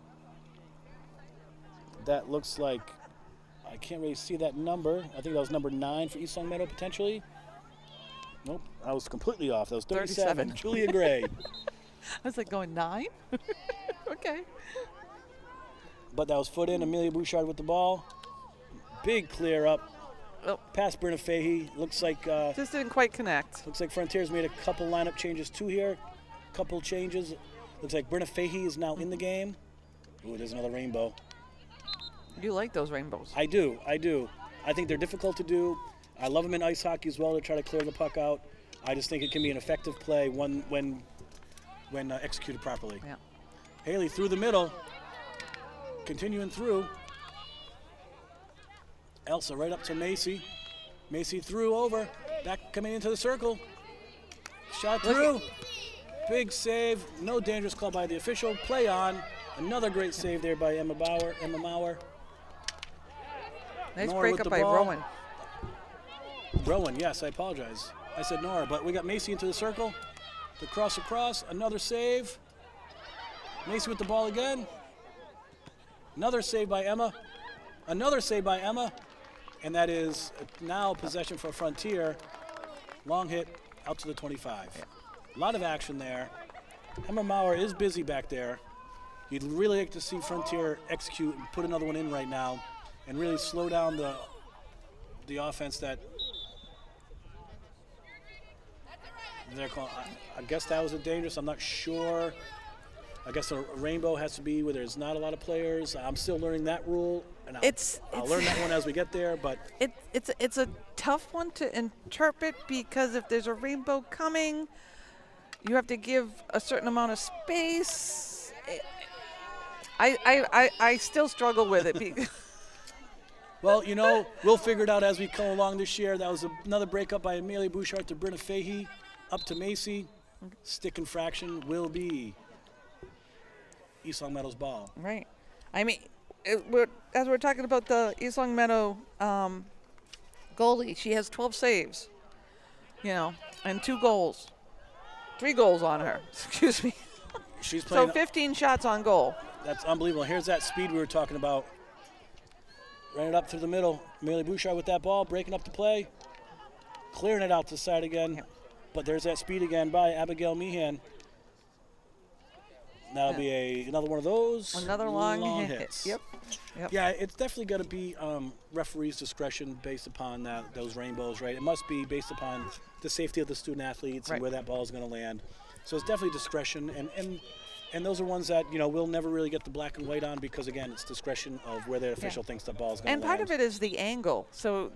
That looks like, I can't really see that number. I think that was number 9 for East Longmeadow potentially. Nope, I was completely off. That was 37. Julia Gray. I was like going 9? Okay. But that was foot in. Amelia Bouchard with the ball. Big clear up. Oh. Past Brenna Fahey. Looks like Just didn't quite connect. Looks like Frontier's made a couple lineup changes too here. Couple changes. Looks like Brenna Fahey is now in the game. Ooh, there's another rainbow. You like those rainbows. I do. I think they're difficult to do. I love them in ice hockey as well to try to clear the puck out. I just think it can be an effective play when executed properly. Yeah. Haley through the middle. Continuing through. Elsa right up to Macy. Macy through over. Back coming into the circle. Shot through. Big save. No dangerous call by the official. Play on. Another great save there by Emma Mauer. Nice Nora break with up the by ball. Rowan. Rowan, yes, I apologize. I said Nora, but we got Macy into the circle. The cross across. Another save. Macy with the ball again. Another save by Emma. Another save by Emma. And that is now possession for Frontier. Long hit out to the 25. Yeah. A lot of action there. Emma Mauer is busy back there. You'd really like to see Frontier execute and put another one in right now and really slow down the offense that they're calling. I guess that was a dangerous. I'm not sure. I guess a rainbow has to be where there's not a lot of players. I'm still learning that rule, and I'll learn that one as we get there. But it's a tough one to interpret because if there's a rainbow coming, you have to give a certain amount of space. I still struggle with it. Well, we'll figure it out as we come along this year. That was another breakup by Amelia Bouchard to Brenna Fahey, up to Macy. Stick infraction will be East Longmeadow's ball. Right. I mean, as we're talking about the East Longmeadow goalie, she has 12 saves, and 2 goals. 3 goals on her. Excuse me. She's playing. So 15 shots on goal. That's unbelievable. Here's that speed we were talking about. Ran it up through the middle. Amelia Bouchard with that ball, breaking up the play. Clearing it out to the side again. Yep. But there's that speed again by Abigail Meehan. That'll be another one of those. Another long hits. Yep. Yeah, it's definitely got to be referees' discretion based upon those rainbows, right? It must be based upon the safety of the student athletes and where that ball is going to land. So it's definitely discretion, and those are ones that we'll never really get the black and white on because again, it's discretion of where the official thinks the ball is going to land. And part of it is the angle. So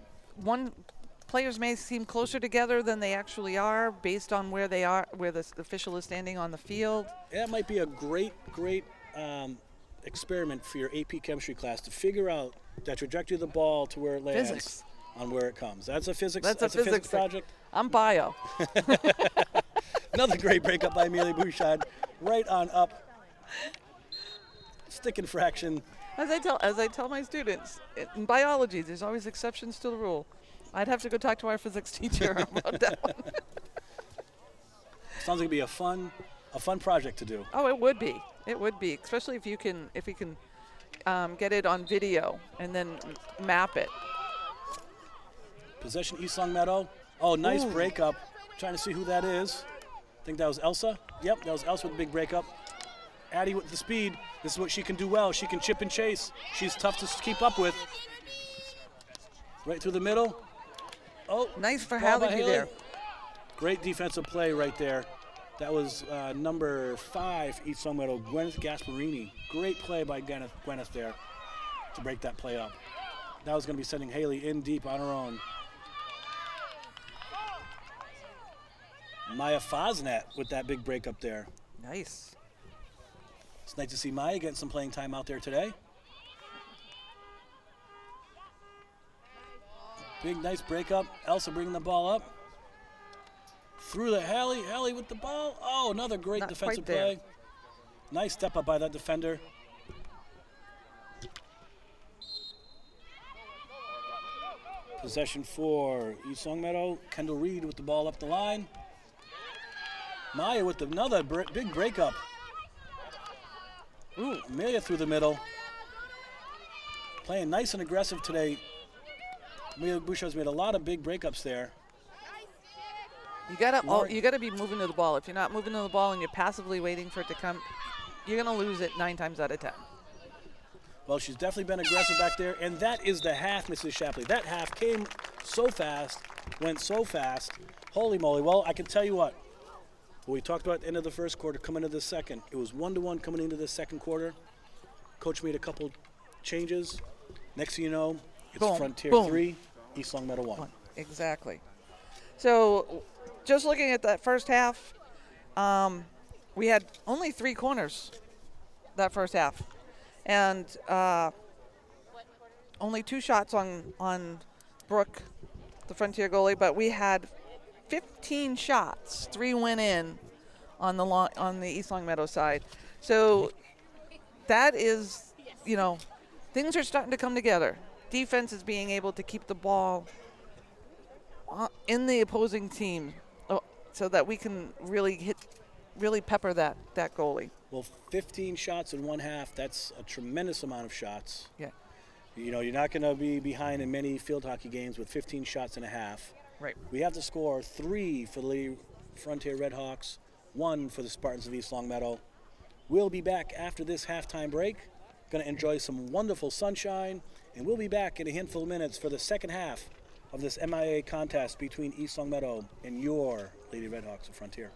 players may seem closer together than they actually are based on where they are, where the official is standing on the field. That might be a great experiment for your AP chemistry class to figure out that trajectory of the ball to where it lands on where it comes. That's a physics. That's a physics project. I'm bio. Another great breakup by Amelia Bouchard, right on up. Stick infraction. As I tell my students, in biology, there's always exceptions to the rule. I'd have to go talk to our physics teacher about that one. Sounds like it'd be a fun project to do. Oh, it would be. It would be, especially if you can get it on video and then map it. Possession, East Longmeadow. Oh, nice Ooh. breakup. Trying to see who that is. I think that was Elsa. Yep, that was Elsa with a big breakup. Addie with the speed. This is what she can do well. She can chip and chase. She's tough to keep up with. Right through the middle. Oh, Nice for ball by Haley there. Great defensive play right there. That was number 5, East Longmeadow, Gwyneth Gasparini. Great play by Gwyneth there to break that play up. That was going to be sending Haley in deep on her own. Maya Fosnat with that big break up there. Nice. It's nice to see Maya getting some playing time out there today. Big, nice breakup. Elsa bringing the ball up. Through the Haley. Haley with the ball. Oh, another great Not defensive quite there. play. Nice step up by that defender. Possession for East Longmeadow. Kendall Reed with the ball up the line. Maya with another big breakup. Ooh, Amelia through the middle. Playing nice and aggressive today. Amelia Bouchard's made a lot of big breakups there. You gotta Lauren. you gotta be moving to the ball. If you're not moving to the ball and you're passively waiting for it to come, you're gonna lose it 9 times out of 10. Well, she's definitely been aggressive back there, and that is the half, Mrs. Shapley. That half came so fast, went so fast. Holy moly. Well, I can tell you what we talked about at the end of the first quarter, coming into the second. It was 1-1 coming into the second quarter. Coach made a couple changes. Next thing you know, it's Boom, Frontier boom. 3, East Longmeadow 1. Exactly. So, just looking at that first half, we had only 3 corners that first half, and only 2 shots on Brooke, the Frontier goalie. But we had 15 shots. 3 went in on the East Longmeadow side. So that is, things are starting to come together. Defense is being able to keep the ball in the opposing team, so that we can really pepper that goalie. Well, 15 shots in one half, that's a tremendous amount of shots. Yeah. You're not going to be behind in many field hockey games with 15 shots in a half. Right. We have to score 3 for the Lady Frontier Redhawks, 1 for the Spartans of East Longmeadow. We'll be back after this halftime break. Going to enjoy some wonderful sunshine, and we'll be back in a handful of minutes for the second half of this MIA contest between East Longmeadow and your Lady Redhawks of Frontier.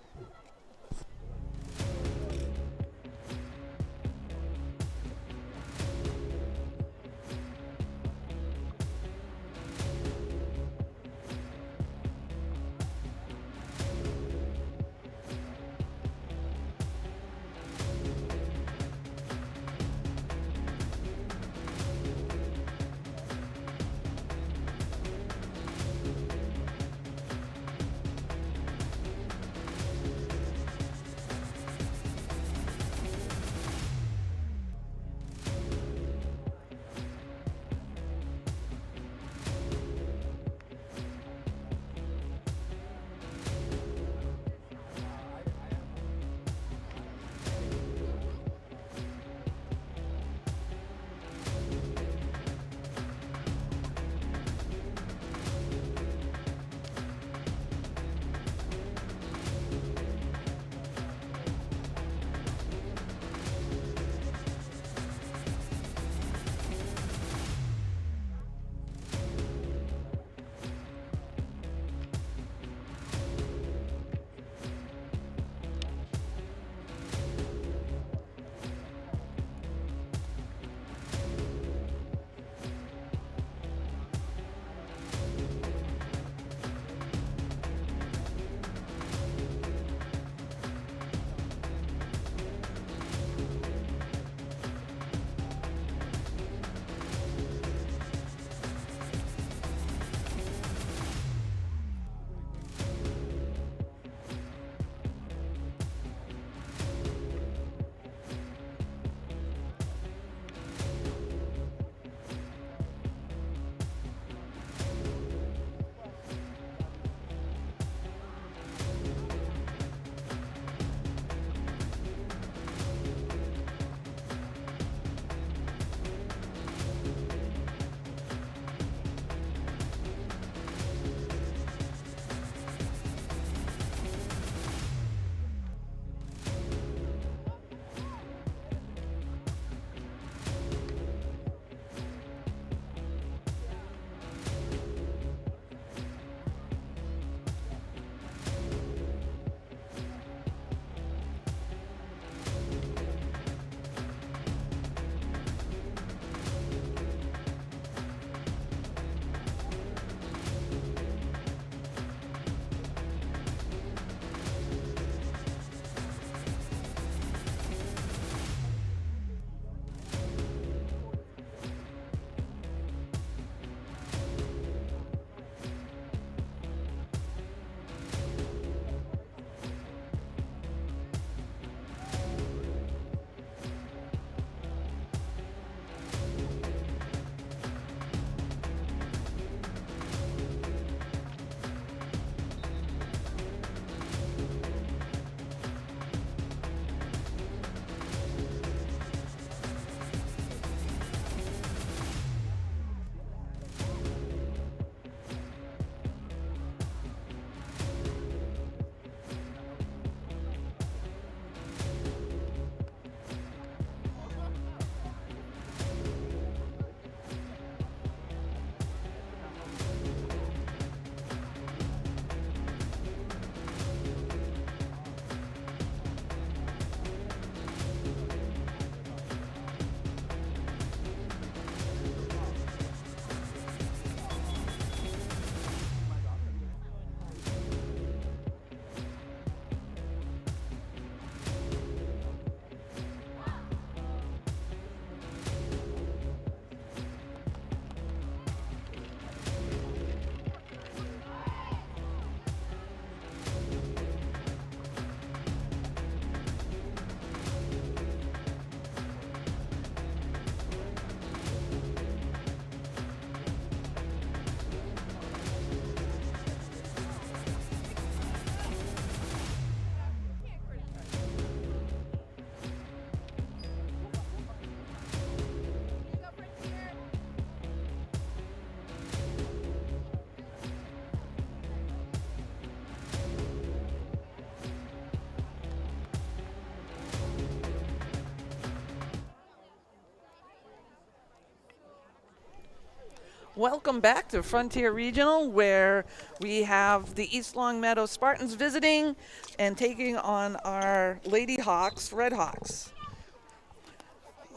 Welcome back to Frontier Regional, where we have the East Longmeadow Spartans visiting and taking on our Lady Hawks, Red Hawks.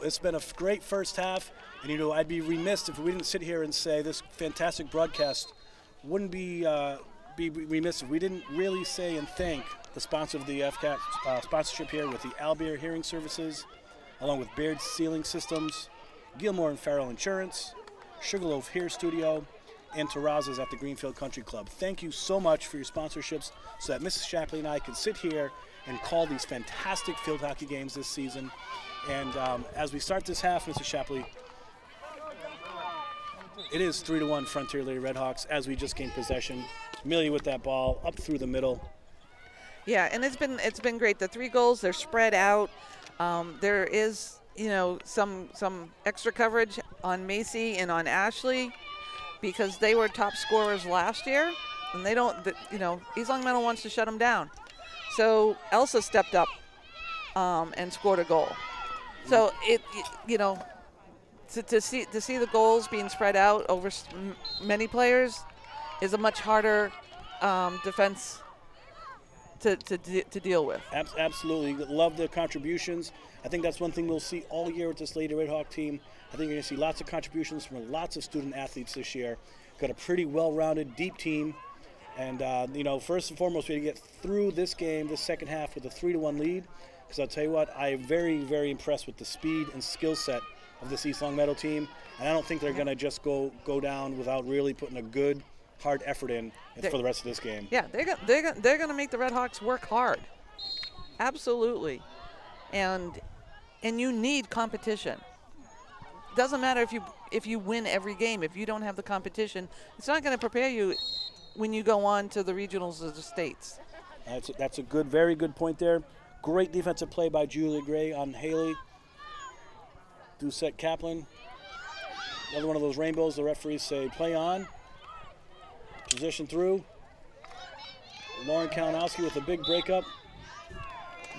It's been a great first half, and I'd be remiss if we didn't sit here and say this fantastic broadcast wouldn't be remiss if we didn't really say and thank the sponsor of the FCAT sponsorship here with the Albeer Hearing Services, along with Baird Sealing Systems, Gilmore and Farrell Insurance, Sugarloaf Hair Studio, and Terrazas at the Greenfield Country Club. Thank you so much for your sponsorships so that Mrs. Shapley and I can sit here and call these fantastic field hockey games this season. And as we start this half, Mrs. Shapley, it is 3-1 Frontier Lady Redhawks as we just gained possession. Amelia with that ball up through the middle. Yeah, and it's been great. The 3 goals, they're spread out. There is some extra coverage on Macy and on Ashley because they were top scorers last year, and they don't. East Longmeadow wants to shut them down. So Elsa stepped up and scored a goal. So to see the goals being spread out over many players is a much harder defense to deal with. Absolutely. Love the contributions. I think that's one thing we'll see all year with this Lady Red Hawk team. I think you're going to see lots of contributions from lots of student athletes this year. Got a pretty well-rounded, deep team. And, first and foremost, we got to get through this game, this second half, with a 3-1 lead. Because I'll tell you what, I'm very, very impressed with the speed and skill set of this East Longmeadow team. And I don't think they're going to just go down without really putting a good, hard effort in for the rest of this game. Yeah, they're going to make the Red Hawks work hard. Absolutely. And you need competition. Doesn't matter if you win every game. If you don't have the competition, it's not going to prepare you when you go on to the regionals of the states. That's a good, very good point there. Great defensive play by Julia Gray on Haley. Doucette Kaplan. Another one of those rainbows. The referees say play on. Position through. Lauren Kalinowski with a big breakup.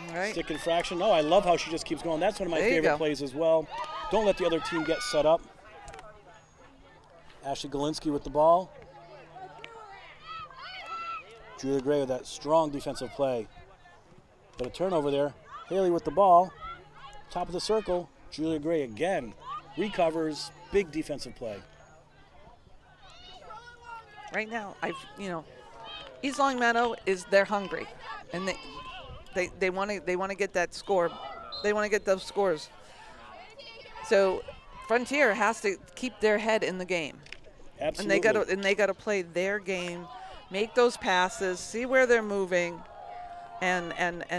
All right. Stick infraction. Oh, I love how she just keeps going. That's one of my favorite plays as well. Don't let the other team get set up. Ashley Galinsky with the ball. Julia Gray with that strong defensive play. But a turnover there. Haley with the ball. Top of the circle. Julia Gray again. Recovers. Big defensive play. Right now, East Longmeadow they're hungry, and they want to get that score. They want to get those scores. So Frontier has to keep their head in the game. Absolutely. And they got to play their game, make those passes, see where they're moving, and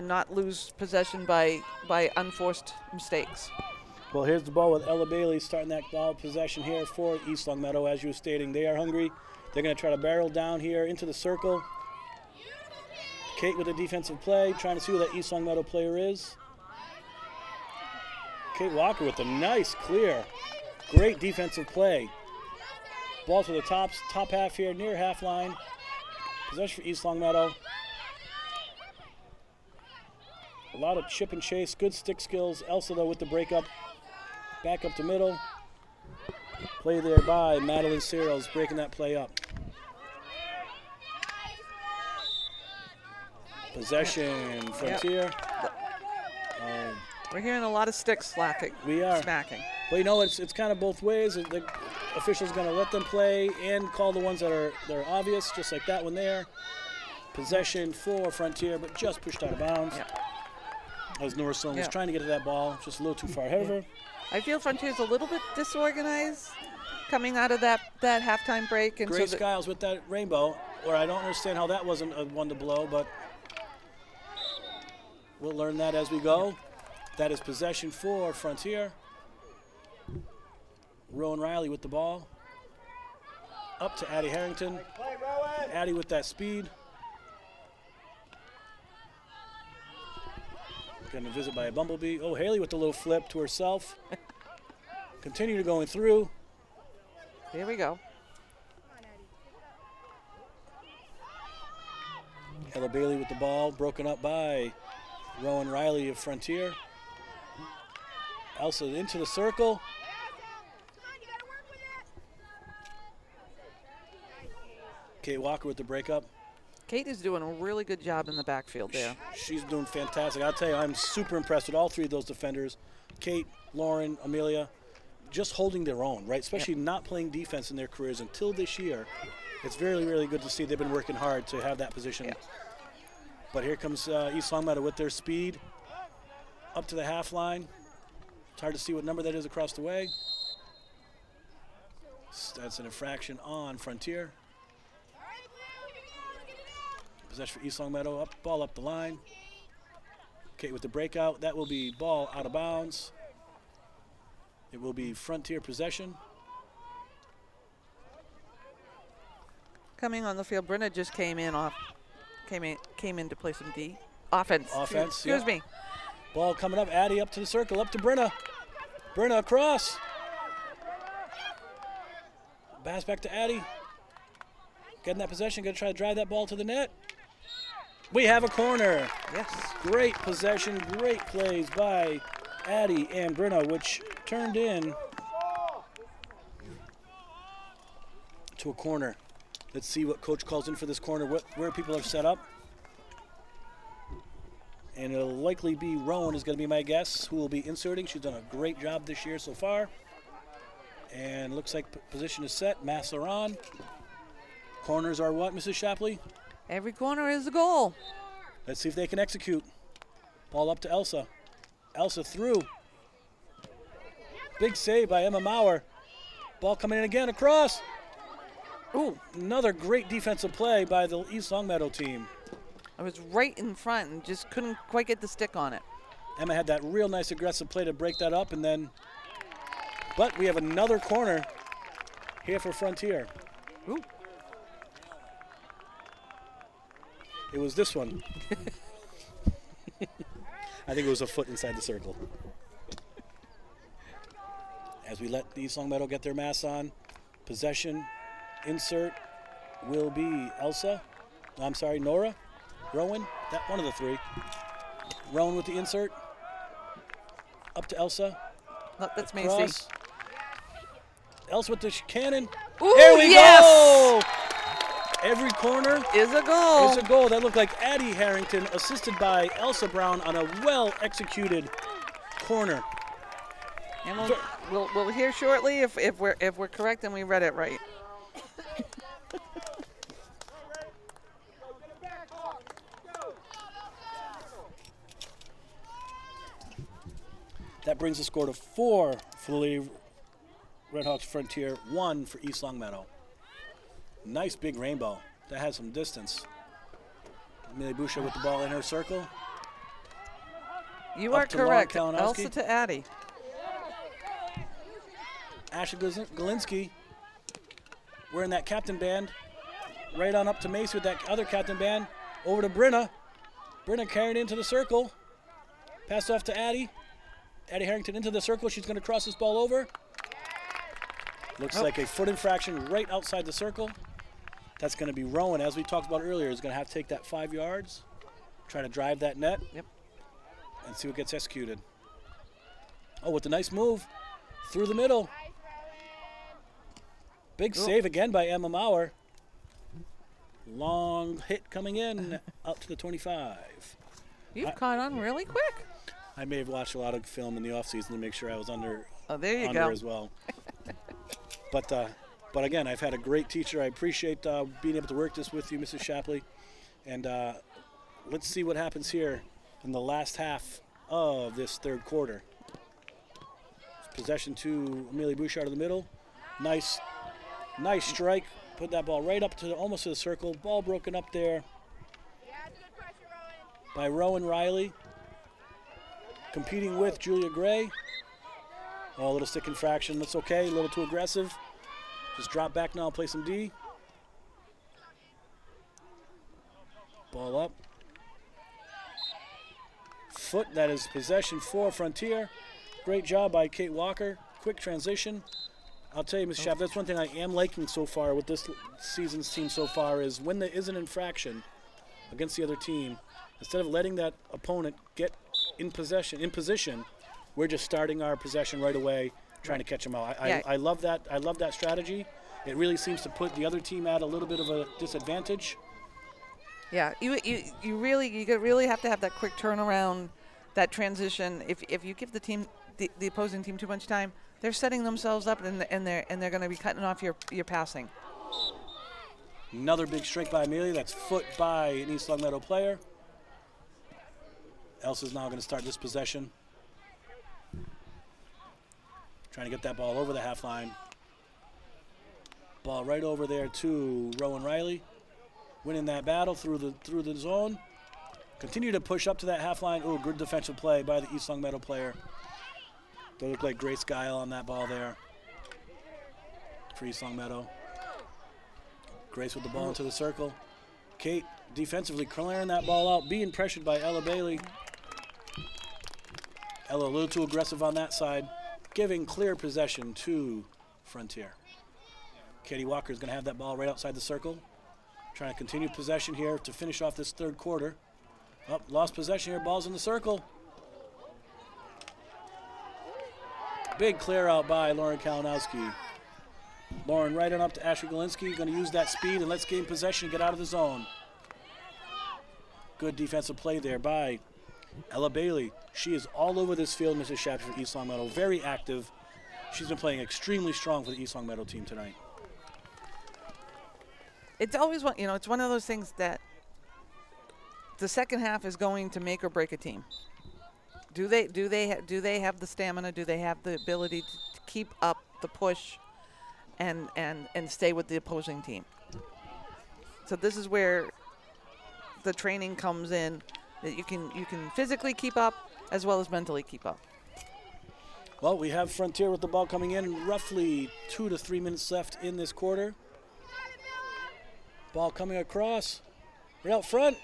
not lose possession by unforced mistakes. Well, here's the ball with Ella Bailey starting that ball possession here for East Longmeadow. As you were stating, they are hungry. They're going to try to barrel down here into the circle. Kate with a defensive play, trying to see who that East Longmeadow player is. Kate Walker with a nice clear. Great defensive play. Ball to the top half here, near half line. Possession for East Longmeadow. A lot of chip and chase, good stick skills. Elsa, though, with the breakup. Back up the middle. Play there by Madeline Searles, breaking that play up. Possession, Frontier. We're hearing a lot of sticks slacking. We are. Smacking. Well, it's kind of both ways. The official's going to let them play and call the ones that are obvious, just like that one there. Possession for Frontier, but just pushed out of bounds. Yeah. As Nora Sloan was trying to get to that ball, just a little too far ahead of her. I feel Frontier's a little bit disorganized coming out of that halftime break. And Grace Skiles with that rainbow, or I don't understand how that wasn't a one to blow, but we'll learn that as we go. That is possession for Frontier. Rowan Riley with the ball. Up to Addie Harrington. Addie with that speed. Getting a visit by a bumblebee. Oh, Haley with the little flip to herself. Continue to going through. Here we go. Ella Bailey with the ball, broken up by Rowan Riley of Frontier. Elsa into the circle. Kate Walker with the breakup. Kate is doing a really good job in the backfield there. She's doing fantastic. I'll tell you, I'm super impressed with all three of those defenders. Kate, Lauren, Amelia, just holding their own, right? Especially not playing defense in their careers until this year. It's really, really good to see they've been working hard to have that position. Yeah. But here comes East Longmeadow with their speed up to the half line. It's hard to see what number that is across the way. That's an infraction on Frontier. Possession for East Longmeadow, ball up the line. Kate with the breakout. That will be ball out of bounds. It will be Frontier possession. Coming on the field, Brenna just came in to play some D. Offense. Excuse me. Ball coming up, Addie up to the circle, up to Brenna. Brenna across. Pass back to Addie. Getting that possession, gonna try to drive that ball to the net. We have a corner. Yes. Great possession, great plays by Addie and Brenna, which turned in to a corner. Let's see what coach calls in for this corner, where people are set up. And it'll likely be Rowan is going to be my guess, who will be inserting. She's done a great job this year so far. And looks like position is set. Masks are on. Corners are what, Mrs. Shapley? Every corner is a goal. Let's see if they can execute. Ball up to Elsa. Elsa through. Big save by Emma Maurer. Ball coming in again across. Ooh, another great defensive play by the East Longmeadow team. I was right in front and just couldn't quite get the stick on it. Emma had that real nice aggressive play to break that up, and then, but we have another corner here for Frontier. Ooh. It was this one. I think it was a foot inside the circle. As we let East Longmeadow get their mass on, possession, insert will be Nora, Rowan, that one of the three. Rowan with the insert, up to Elsa. Oh, that's across. Macy. Elsa with the cannon. Ooh, Here we yes! go! Every corner Is a goal. is a goal. That looked like Addie Harrington, assisted by Elsa Brown on a well-executed corner. And we'll hear shortly if we're correct and we read it right. That brings the score to 4 for the Lady Redhawks Frontier, 1 for East Longmeadow. Nice big rainbow. That has some distance. Amelia Boucher with the ball in her circle. You Up are to Lauren correct. Kalinowski. Elsa to Addie. Ashley Galinsky wearing that captain band. Right on up to Macy with that other captain band. Over to Brenna. Brenna carried into the circle. Passed off to Addie. Addie Harrington into the circle. She's going to cross this ball over. Looks like a foot infraction right outside the circle. That's going to be Rowan, as we talked about earlier, is going to have to take that 5 yards, try to drive that net, and see what gets executed. Oh, with a nice move through the middle. Big save again by Emma Maurer. Long hit coming in out to the 25. You've caught on really quick. I may have watched a lot of film in the offseason to make sure I was under, Oh, there you under go. as well. But again, I've had a great teacher. I appreciate being able to work this with you, Mrs. Shapley. And let's see what happens here in the last half of this third quarter. Possession to Amelia Bouchard in the middle. Nice strike. Put that ball right up to almost to the circle. Ball broken up there by Rowan Riley. Competing with Julia Gray. Oh, a little stick infraction. That's okay. A little too aggressive. Just drop back now and play some D. Ball up. Foot. That is possession for Frontier. Great job by Kate Walker. Quick transition. I'll tell you, Ms. Schaff, that's one thing I am liking so far with this season's team so far is when there is an infraction against the other team, instead of letting that opponent get in position, we're just starting our possession right away, trying to catch them out. I love that. I love that strategy it really seems to put the other team at a little bit of a disadvantage. Yeah, you really have to have that quick turnaround, that transition. If you give the opposing team too much time, they're setting themselves up and they're going to be cutting off your passing. Another big strike by Amelia. That's foot by an East Longmeadow player. Elsa's now going to start this possession. Trying to get that ball over the half line. Ball right over there to Rowan Riley. Winning that battle through the zone. Continue to push up to that half line. Oh, good defensive play by the East Longmeadow player. They look like Grace Guile on that ball there for East Longmeadow. Grace with the ball into the circle. Kate defensively clearing that ball out, being pressured by Ella Bailey. Ella a little too aggressive on that side, giving clear possession to Frontier. Katie Walker is going to have that ball right outside the circle. Trying to continue possession here to finish off this third quarter. Oh, lost possession here, ball's in the circle. Big clear out by Lauren Kalinowski. Lauren right on up to Ashley Galinsky, going to use that speed and let's gain possession and get out of the zone. Good defensive play there by Ella Bailey. She is all over this field, Mrs. Shapter for East Longmeadow, very active. She's been playing extremely strong for the East Longmeadow team tonight. It's always it's one of those things that the second half is going to make or break a team. Do they have the stamina? Do they have the ability to keep up the push and stay with the opposing team? So this is where the training comes in, that you can physically keep up as well as mentally keep up. Well, we have Frontier with the ball coming in, roughly 2 to 3 minutes left in this quarter. Ball coming across, right out front,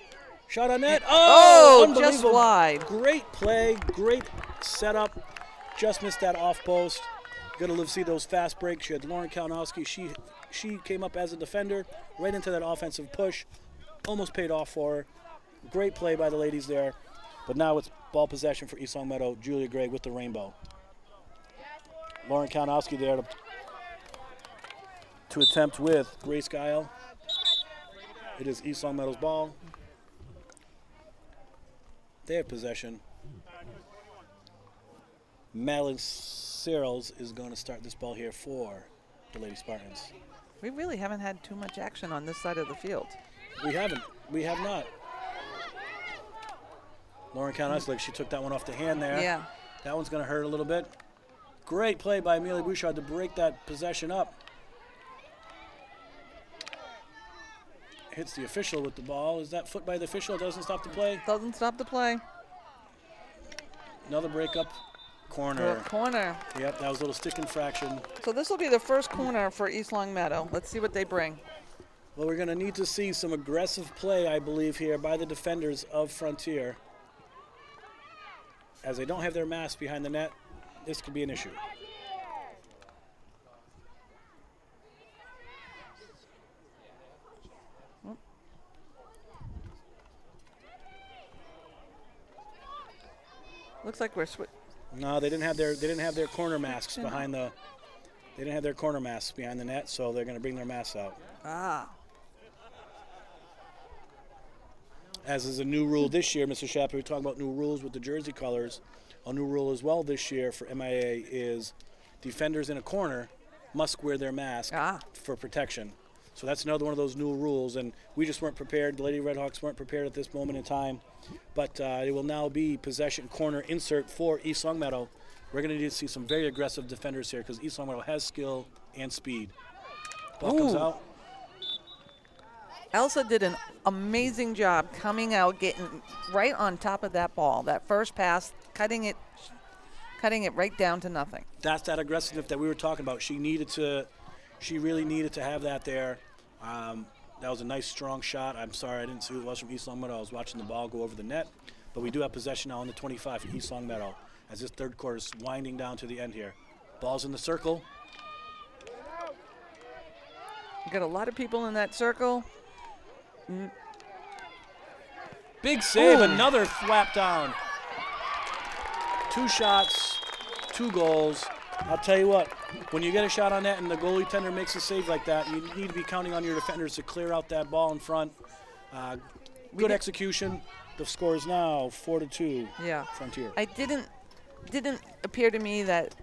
shot on net. Oh, just unbelievable. wide. Great play, great setup. Just missed that off post. Gonna live see those fast breaks. She had Lauren Kalinowski. She came up as a defender, right into that offensive push. Almost paid off for her. Great play by the ladies there. But now it's ball possession for East Longmeadow. Julia Gray with the rainbow. Lauren Kalinowski there to attempt with Grace Guile. It is East Longmeadow's ball. They have possession. Madeline Searles is going to start this ball here for the Lady Spartans. We really haven't had too much action on this side of the field. We haven't. We have not. Lauren Kalinowski, like she took that one off the hand there. Yeah. That one's going to hurt a little bit. Great play by Amelia Bouchard to break that possession up. Hits the official with the ball. Is that foot by the official? Doesn't stop the play. Doesn't stop the play. Another breakup. Corner. Corner. Yep, that was a little stick infraction. So this will be the first corner for East Longmeadow. Let's see what they bring. Well, we're going to need to see some aggressive play, I believe, here by the defenders of Frontier. As they don't have their mask behind the net, this could be an issue. Looks like we're switching. No, they didn't have their corner masks behind the. They didn't have their corner masks behind the net, so they're going to bring their masks out. Ah. As is a new rule this year, Mr. Shapper, we talk about new rules with the jersey colors. A new rule as well this year for MIA is defenders in a corner must wear their mask for protection. So that's another one of those new rules, and we just weren't prepared. The Lady Redhawks weren't prepared at this moment in time. But it will now be possession corner insert for East Longmeadow. We're going to need to see some very aggressive defenders here because East Longmeadow has skill and speed. Ball comes out. Elsa did an amazing job coming out, getting right on top of that ball. That first pass, cutting it right down to nothing. That's that aggressiveness that we were talking about. She really needed to have that there. That was a nice, strong shot. I'm sorry I didn't see who it was from East Longmeadow. I was watching the ball go over the net. But we do have possession now on the 25 for East Longmeadow as this third quarter is winding down to the end here. Ball's in the circle. You got a lot of people in that circle. Big save, another thwap down. 2 shots, 2 goals. I'll tell you what, when you get a shot on that and the goalie tender makes a save like that, you need to be counting on your defenders to clear out that ball in front. Good execution. The score is now 4-2. Yeah. Frontier. I didn't appear to me that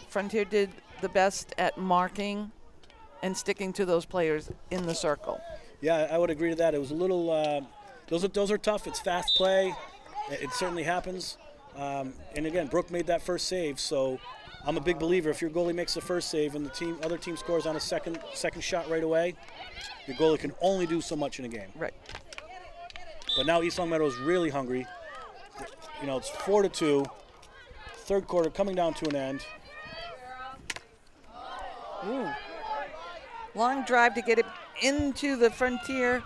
Frontier did the best at marking and sticking to those players in the circle. Yeah, I would agree to that. It was a little. Those are tough. It's fast play. It certainly happens. And again, Brooke made that first save, so I'm a big believer. If your goalie makes the first save and the other team scores on a second shot right away, your goalie can only do so much in a game. Right. But now East Longmeadow is really hungry. You know, it's 4-2. Third quarter coming down to an end. Ooh. Long drive to get it into the Frontier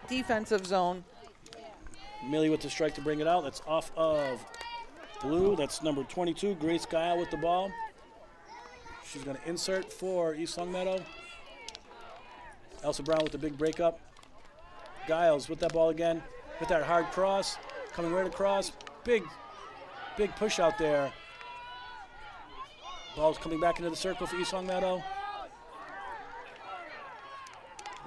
defensive zone. Millie with the strike to bring it out. That's off of Blue. That's number 22, Grace Guile with the ball. She's going to insert for East Longmeadow. Elsa Brown with the big breakup. Giles with that ball again, with that hard cross, coming right across. Big push out there. Ball's coming back into the circle for East Longmeadow.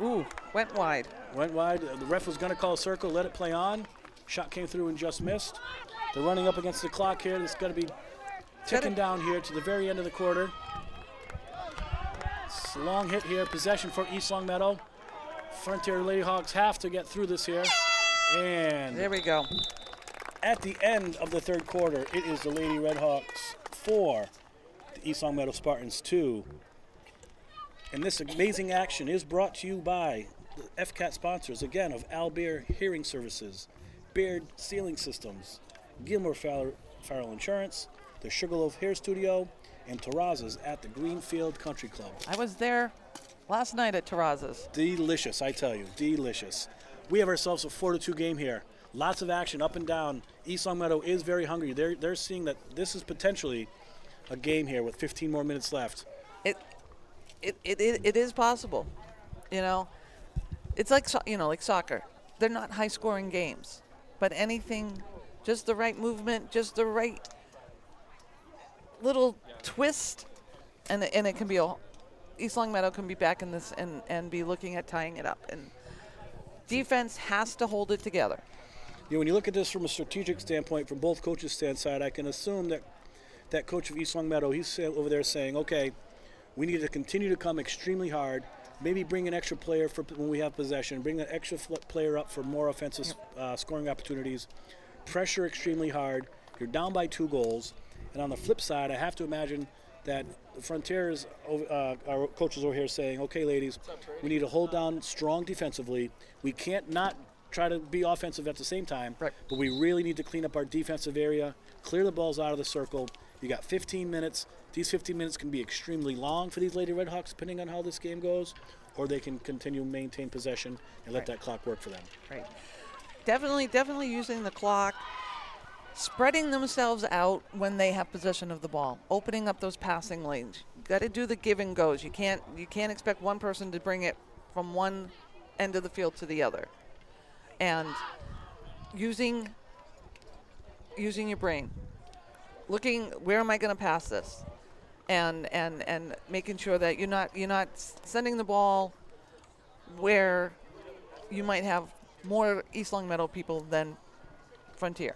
Ooh, went wide. Went wide. The ref was going to call a circle, let it play on. Shot came through and just missed. They're running up against the clock here. It's got to be ticking down here to the very end of the quarter. It's a long hit here. Possession for East Longmeadow. Frontier Ladyhawks have to get through this here. And there we go. At the end of the third quarter, it is the Lady Redhawks 4, the East Longmeadow Spartans 2. And this amazing action is brought to you by the FCAT sponsors, again, of Al Beer Hearing Services, Beard Ceiling Systems, Gilmore Farrell Insurance, the Sugarloaf Hair Studio, and Terrazas at the Greenfield Country Club. I was there last night at Terrazas. Delicious, I tell you, delicious. We have ourselves a 4-2 game here. Lots of action up and down. East Longmeadow is very hungry. They're seeing that this is potentially a game here with 15 more minutes left. It is possible, you know. It's like like soccer. They're not high-scoring games, but anything, just the right movement, just the right little twist, and it can be East Longmeadow can be back in this and be looking at tying it up. And defense has to hold it together. Yeah, when you look at this from a strategic standpoint, from both coaches' stand side, I can assume that coach of East Longmeadow, he's over there saying, okay, we need to continue to come extremely hard, maybe bring an extra player for when we have possession, bring an extra player up for more offensive scoring opportunities, pressure extremely hard. You're down by 2 goals. And on the flip side, I have to imagine that the Frontiers, our coaches over here saying, okay, ladies, we need to hold down strong defensively. We can't not try to be offensive at the same time, right, but we really need to clean up our defensive area, clear the balls out of the circle. You got 15 minutes. These 15 minutes can be extremely long for these Lady Redhawks, depending on how this game goes, or they can continue to maintain possession and let that clock work for them. Right. Definitely using the clock, spreading themselves out when they have possession of the ball, opening up those passing lanes. You got to do the give and goes. You can't expect one person to bring it from one end of the field to the other. And using your brain, looking, where am I going to pass this, and making sure that you're not sending the ball where you might have more East Longmeadow people than Frontier.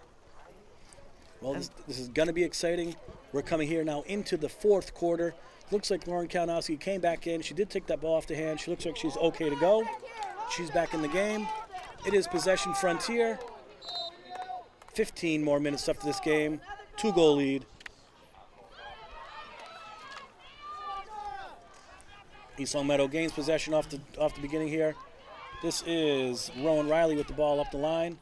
Well, this is going to be exciting. We're coming here now into the fourth quarter. Looks like Lauren Kalinowski came back in. She did take that ball off the hand. She looks like she's okay to go. She's back in the game. It is possession Frontier. 15 more minutes left of this game. 2-goal lead. East Longmeadow gains possession off the beginning here. This is Rowan Riley with the ball up the line.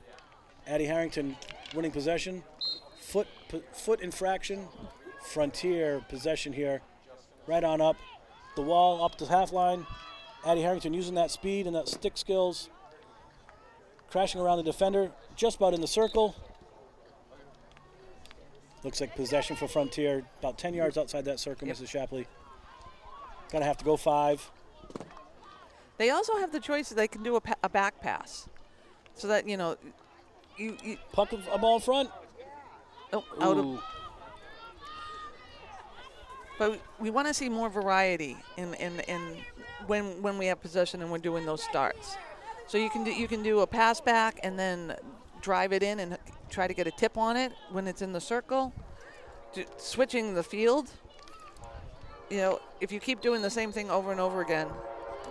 Addie Harrington winning possession. Foot infraction. Frontier possession here. Right on up. The wall up to half line. Addie Harrington using that speed and that stick skills. Crashing around the defender. Just about in the circle. Looks like possession for Frontier. About 10 yards outside that circle, yep. Mrs. Shapley. Gonna have to go 5. They also have the choice that they can do a back pass. So that, you puck a ball in front. Oh, out of. But we want to see more variety in when we have possession and we're doing those starts. So you can do a pass back and then drive it in and try to get a tip on it when it's in the circle. Switching the field. You know, if you keep doing the same thing over and over again,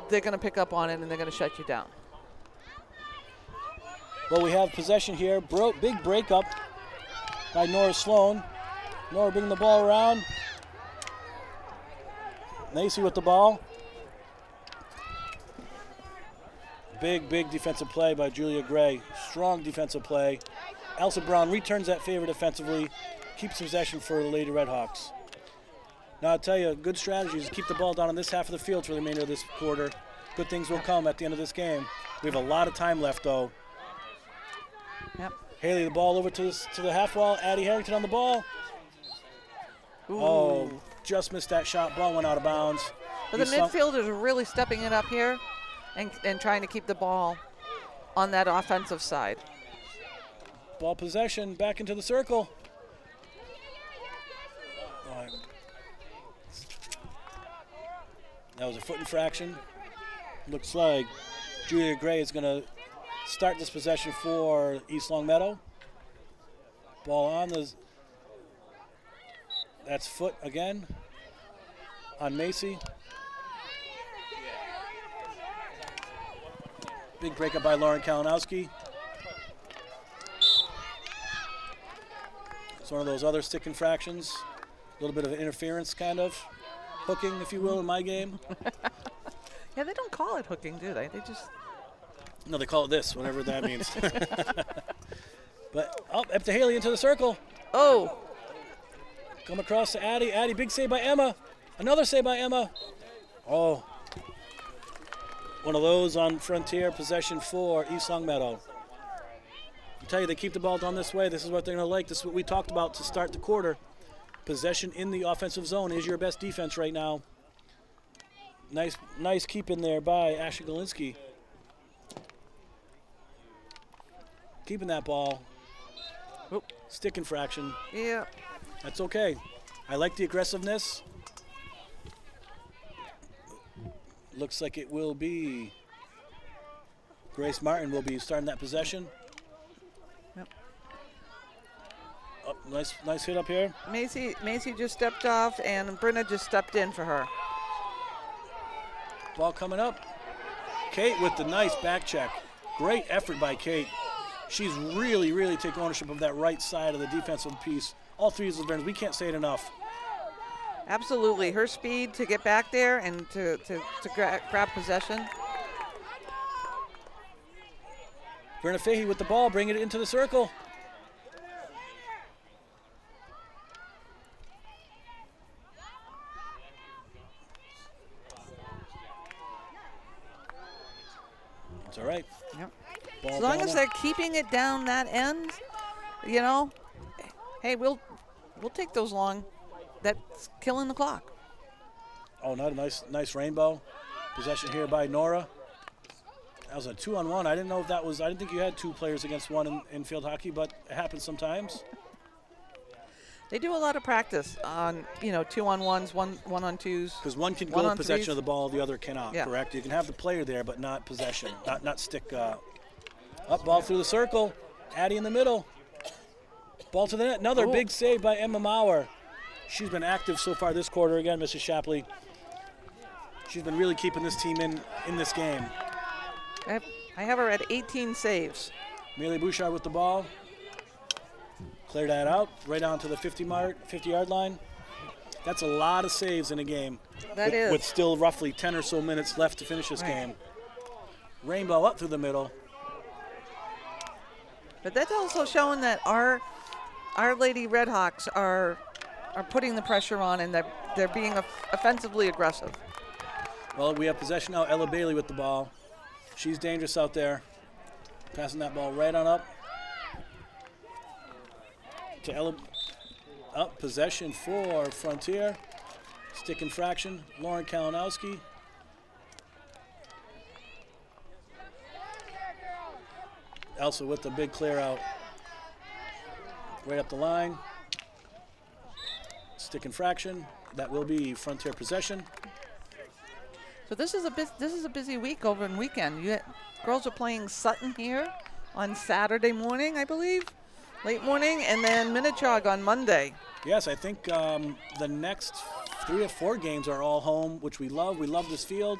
they're going to pick up on it and they're going to shut you down. Well, we have possession here. Big breakup by Nora Sloan. Nora bringing the ball around. Macy with the ball. Big defensive play by Julia Gray. Strong defensive play. Elsa Brown returns that favor defensively. Keeps possession for the Lady Redhawks. Now, I'll tell you, good strategy is to keep the ball down on this half of the field for the remainder of this quarter. Good things will come at the end of this game. We have a lot of time left, though. Yep. Haley, the ball over to the half wall. Addie Harrington on the ball. Ooh. Oh, just missed that shot. Ball went out of bounds. But the midfielders are really stepping it up here and trying to keep the ball on that offensive side. Ball possession back into the circle. That was a foot infraction. Looks like Julia Gray is going to start this possession for East Longmeadow. Ball on the. That's foot again on Macy. Big breakup by Lauren Kalinowski. It's one of those other stick infractions. A little bit of interference, kind of. Hooking, if you will, in my game. Yeah, they don't call it hooking, do they? They just. No, they call it this, whatever that means. But up to Haley into the circle. Oh. Come across to Addie. Addie, big save by Emma. Another save by Emma. Oh. One of those on Frontier, possession for East Longmeadow. I tell you, they keep the ball down this way. This is what they're going to like. This is what we talked about to start the quarter. Possession in the offensive zone is your best defense right now. Nice keep in there by Ashley Galinsky. Keeping that ball. Oop. Stick infraction. Yeah. That's okay. I like the aggressiveness. Looks like it will be Grace Martin will be starting that possession. Yep. Oh, nice hit up here. Macy just stepped off, and Brenna just stepped in for her. Ball coming up. Kate with the nice back check. Great effort by Kate. She's really taking ownership of that right side of the defensive piece. All three of those veterans, we can't say it enough. Absolutely. Her speed to get back there and to grab possession. Verna Fahey with the ball, bringing it into the circle. It's all right. Yep. Ball As long down as there. they're keeping it down that end, you know, hey, we'll take those long. That's killing the clock. Oh, not a nice rainbow. Possession here by Nora. That was a 2-on-1. I didn't know if that was, I didn't think you had two players against one in field hockey, but it happens sometimes. They do a lot of practice on, 2-on-1s, one-on-2s. Because one can go possession threes. of the ball, the other cannot, Yeah. correct? You can have the player there, but not possession, not stick. Up, ball through the circle. Addie in the middle. Ball to the net. Another big save by Emma Maurer. She's been active so far this quarter again, Mrs. Shapley. She's been really keeping this team in this game. I have her at 18 saves. Amelia Bouchard with the ball. Clear that out, right down to the 50-yard line. That's a lot of saves in a game. That is. With still roughly 10 or so minutes left to finish this game. Rainbow up through the middle. But that's also showing that our Lady Redhawks are putting the pressure on, and they're being offensively aggressive. Well, we have possession now. Ella Bailey with the ball. She's dangerous out there. Passing that ball right on up to Ella. Up, possession for Frontier. Stick infraction, Lauren Kalinowski. Elsa with the big clear out. Right up the line. Stick infraction. That will be Frontier possession. So this is a busy week over and weekend. Girls are playing Sutton here on Saturday morning, I believe, late morning, and then Minnechaug on Monday. Yes, I think the next 3 or 4 games are all home, which we love. We love this field.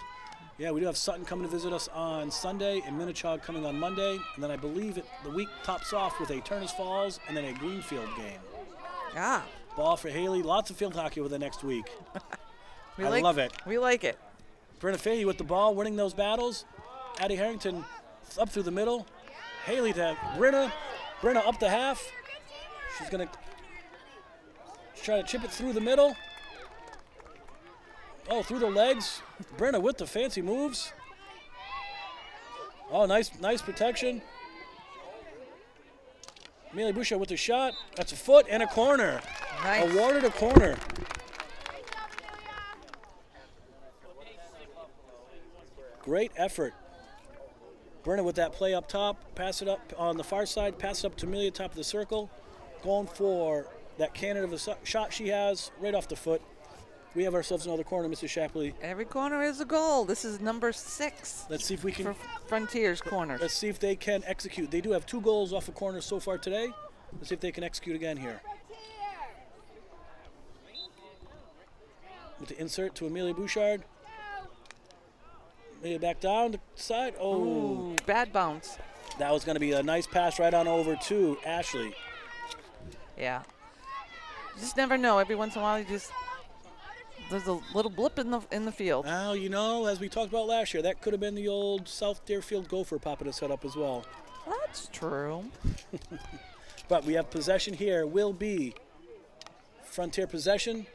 Yeah, we do have Sutton coming to visit us on Sunday and Minnechaug coming on Monday. And then I believe the week tops off with a Turners Falls and then a Greenfield game. Yeah. Ball for Haley. Lots of field hockey over the next week. I love it. We like it. Brenna Fahey with the ball, winning those battles. Addie Harrington up through the middle. Haley to Brenna. Brenna up the half. She's going to try to chip it through the middle. Oh, through the legs. Brenna with the fancy moves. Oh, nice protection. Amelia Bouchard with the shot. That's a foot and a corner. Nice. Awarded a corner. Great effort. Brenna with that play up top. Pass it up on the far side. Pass it up to Amelia, top of the circle. Going for that cannon of a shot she has right off the foot. We have ourselves another corner, Mrs. Shapley. Every corner is a goal. This is number 6. Let's see if we can. For Frontiers corners. Let's see if they can execute. They do have 2 goals off of corners so far today. Let's see if they can execute again here. With the insert to Amelia Bouchard. Amelia back down the side. Oh, Ooh, bad bounce. that was going to be a nice pass right on over to Ashley. Yeah. You just never know. Every once in a while, there's a little blip in the field. Now, as we talked about last year, that could have been the old South Deerfield Gopher popping us head up as well. That's true. But we have possession here. Will be Frontier possession.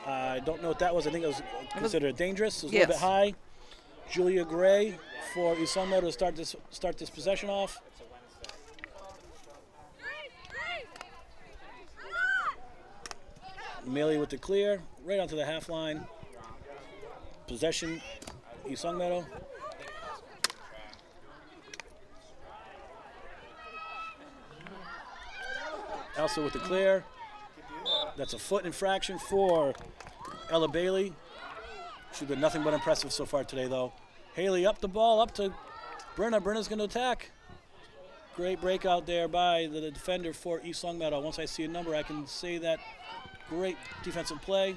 I don't know what that was. I think it was considered dangerous. It was a little bit high. Julia Gray for East Longmeadow to start this possession off. Amelia with the clear, right onto the half line. Possession, East Longmeadow. Elsa with the clear. That's a foot infraction for Ella Bailey. She's been nothing but impressive so far today, though. Haley up the ball, up to Brenna. Brenna's going to attack. Great breakout there by the defender for East Longmeadow. Once I see a number, I can say that. Great defensive play.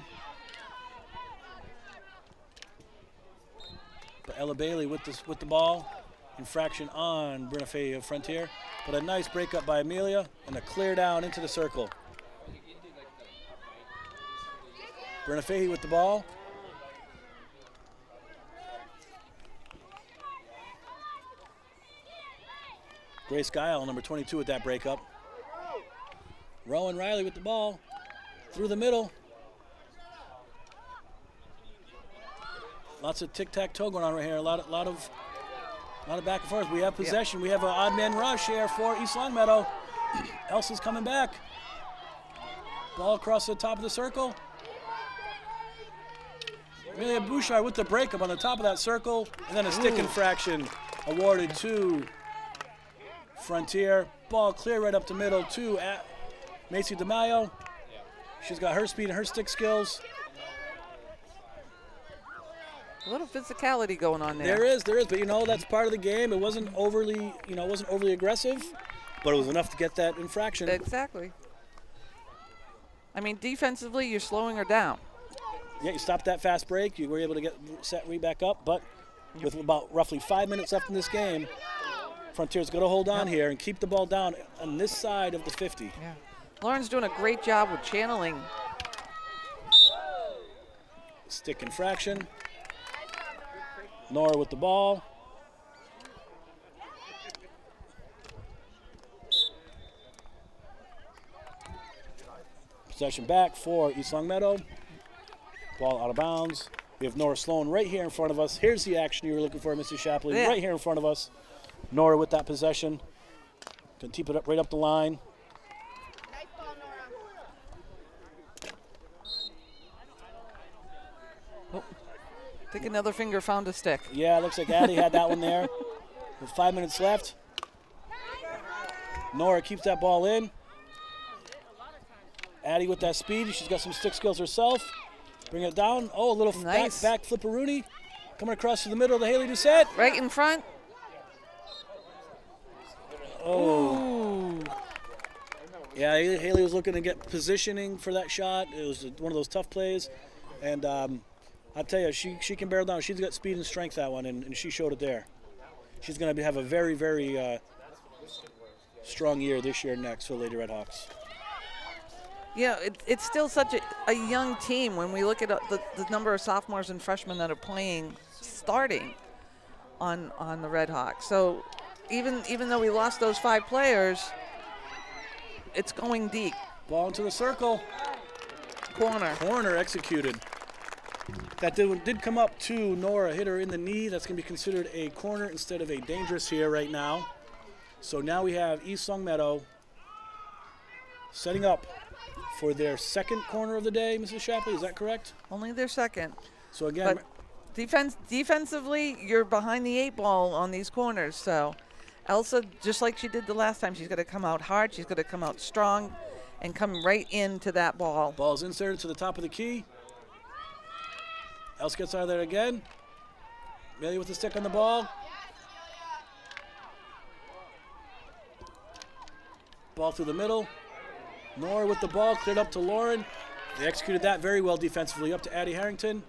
But Ella Bailey with the ball. Infraction on Brenna Fahey of Frontier. But a nice breakup by Amelia and a clear down into the circle. Brenna Fahey with the ball. Grace Guile, number 22, with that breakup. Rowan Riley with the ball. Through the middle. Lots of tic-tac-toe going on right here. A lot of back and forth. We have possession. We have an odd man rush here for East Longmeadow. Elsa's coming back. Ball across the top of the circle. Amelia Bouchard with the breakup on the top of that circle. And then a stick infraction awarded to Frontier. Ball clear right up the middle to Macy DeMaio. She's got her speed and her stick skills. A little physicality going on there. There is, but that's part of the game. It wasn't overly, aggressive, but it was enough to get that infraction. Exactly. I mean, defensively, you're slowing her down. Yeah, you stopped that fast break. You were able to get set back up, but with about roughly 5 minutes left in this game, Frontier's going to hold on here and keep the ball down on this side of the 50. Yeah. Lauren's doing a great job with channeling. Stick infraction. Nora with the ball. Possession back for East Longmeadow. Ball out of bounds. We have Nora Sloan right here in front of us. Here's the action you were looking for, Mrs. Shapley. Yeah. Right here in front of us. Nora with that possession. Can keep it up right up the line. Nice ball, Nora. I think another finger found a stick. Yeah, it looks like Addie had that one there. With 5 minutes left. Nora keeps that ball in. Addie with that speed. She's got some stick skills herself. Bring it down. Oh, a little Nice. back flipperoonie. Coming across to the middle of the Haley Doucette. Right in front. Oh. Ooh. Yeah, Haley was looking to get positioning for that shot. It was one of those tough plays. And I'll tell you, she can barrel down. She's got speed and strength, that one, and she showed it there. She's going to have a very, very strong year this year next for the Lady Redhawks. Yeah, it's still such a young team when we look at the number of sophomores and freshmen that are playing, starting on the Redhawks. So even though we lost those 5 players, it's going deep. Ball into the circle. Corner. Corner executed. That did come up to Nora, hit her in the knee. That's going to be considered a corner instead of a dangerous here right now. So now we have East Longmeadow setting up for their second corner of the day, Mrs. Shapley. Is that correct? Only their second. So again, But defensively, you're behind the 8 ball on these corners. So Elsa, just like she did the last time, she's going to come out hard. She's going to come out strong and come right into that ball. ball's inserted to the top of the key. Elsa gets out of there again. Amelia with the stick on the ball. Ball through the middle. Nora with the ball, cleared up to Lauren. They executed that very well defensively. Up to Addie Harrington.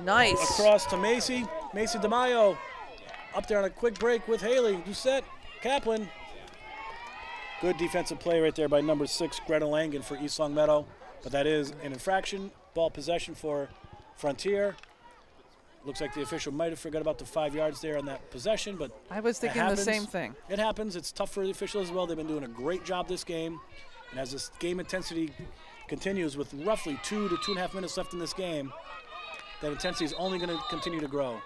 Nice. Across to Macy. Macy DeMaio. Up there on a quick break with Haley. Doucette. Kaplan. Good defensive play right there by number 6, Greta Langen for East Longmeadow. But that is an infraction. Ball possession for Frontier. Looks like the official might have forgot about the 5 yards there on that possession, but I was thinking the same thing. It happens. It's tough for the officials as well. They've been doing a great job this game. And as this game intensity continues with roughly 2 to 2.5 minutes left in this game, that intensity is only going to continue to grow.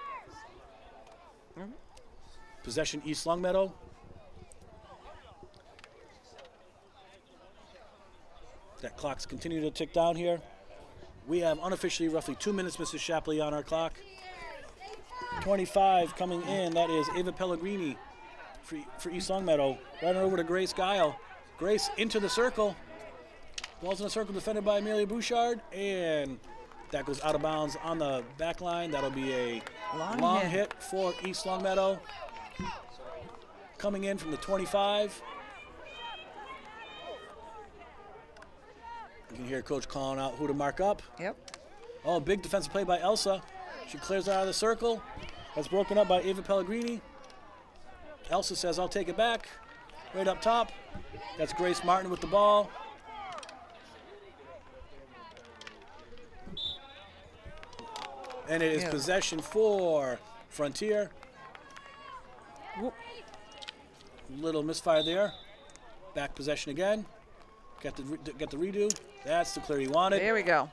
Possession East Longmeadow. That clock's continuing to tick down here. We have unofficially roughly 2 minutes, Mrs. Shapley, on our clock. 25 coming in. That is Ava Pellegrini for East Longmeadow. Running over to Grace Guile. Grace into the circle. Ball's in the circle defended by Amelia Bouchard. And that goes out of bounds on the back line. That'll be a long hit for East Longmeadow. Coming in from the 25. You can hear Coach calling out who to mark up. Yep. Oh, big defensive play by Elsa. She clears out of the circle. That's broken up by Ava Pellegrini. Elsa says, I'll take it back. Right up top. That's Grace Martin with the ball. And it is possession for Frontier. Whoop. Little misfire there. Back possession again. Get the redo. That's the clear he wanted. There we go.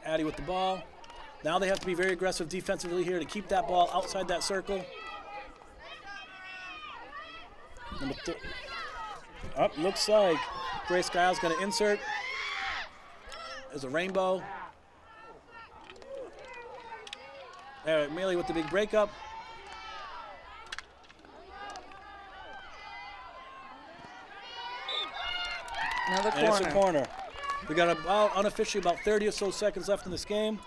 Addie with the ball. Now they have to be very aggressive defensively here to keep that ball outside that circle. Number looks like Grace Giles going to insert. There's a rainbow. All right, Mealy with the big breakup. Another corner. And it's a corner. We got about unofficially about 30 or so seconds left in this game.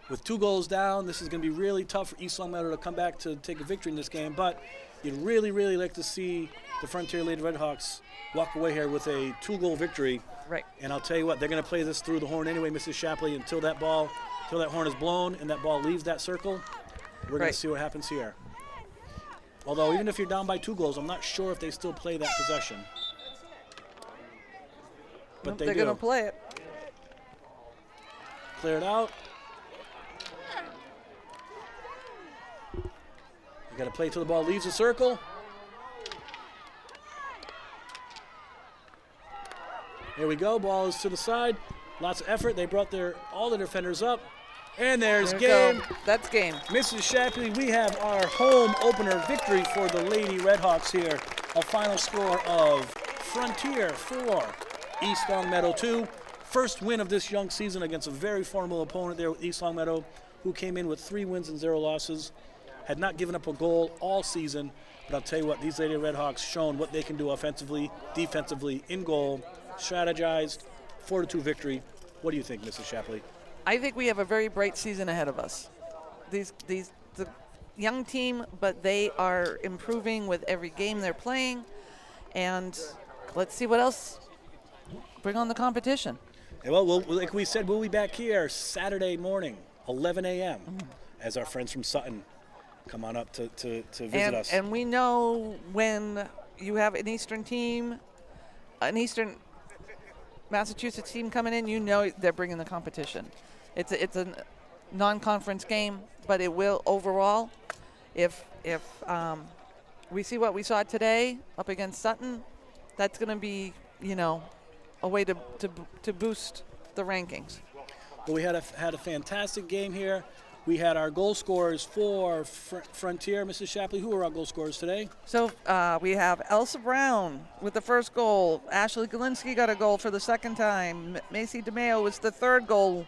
With 2 goals down, this is going to be really tough for East Longmeadow to come back to take a victory in this game. But you'd really, really like to see the Frontier Lady Redhawks walk away here with a 2-goal victory. Right. And I'll tell you what, they're going to play this through the horn anyway, Mrs. Shapley, until that horn is blown and that ball leaves that circle. We're going to see what happens here. Although even if you're down by 2 goals, I'm not sure if they still play that possession. But they're going to play it. Clear it out. You got to play till the ball leaves the circle. There we go. Ball is to the side. Lots of effort. They brought all the defenders up. And there's game. That's game. Mrs. Shapley, we have our home opener victory for the Lady Redhawks here. A final score of Frontier 4, East Longmeadow 2. First win of this young season against a very formidable opponent there with East Longmeadow, who came in with 3 wins and 0 losses. Had not given up a goal all season. But I'll tell you what, these Lady Redhawks shown what they can do offensively, defensively, in goal, strategized, 4-2 victory. What do you think, Mrs. Shapley? I think we have a very bright season ahead of us. The young team, but they are improving with every game they're playing. And let's see what else bring on the competition. And well, like we said, we'll be back here Saturday morning, 11 a.m., as our friends from Sutton come on up to visit us. And we know when you have an Eastern team, an Eastern Massachusetts team coming in, you know they're bringing the competition. It's a non-conference game, but it will overall, if we see what we saw today up against Sutton, that's going to be, a way to boost the rankings. Well, we had a fantastic game here. We had our goal scorers for Frontier. Mrs. Shapley, who are our goal scorers today? So we have Elsa Brown with the first goal. Ashley Galinsky got a goal for the second time. Macy DeMeo was the third goal.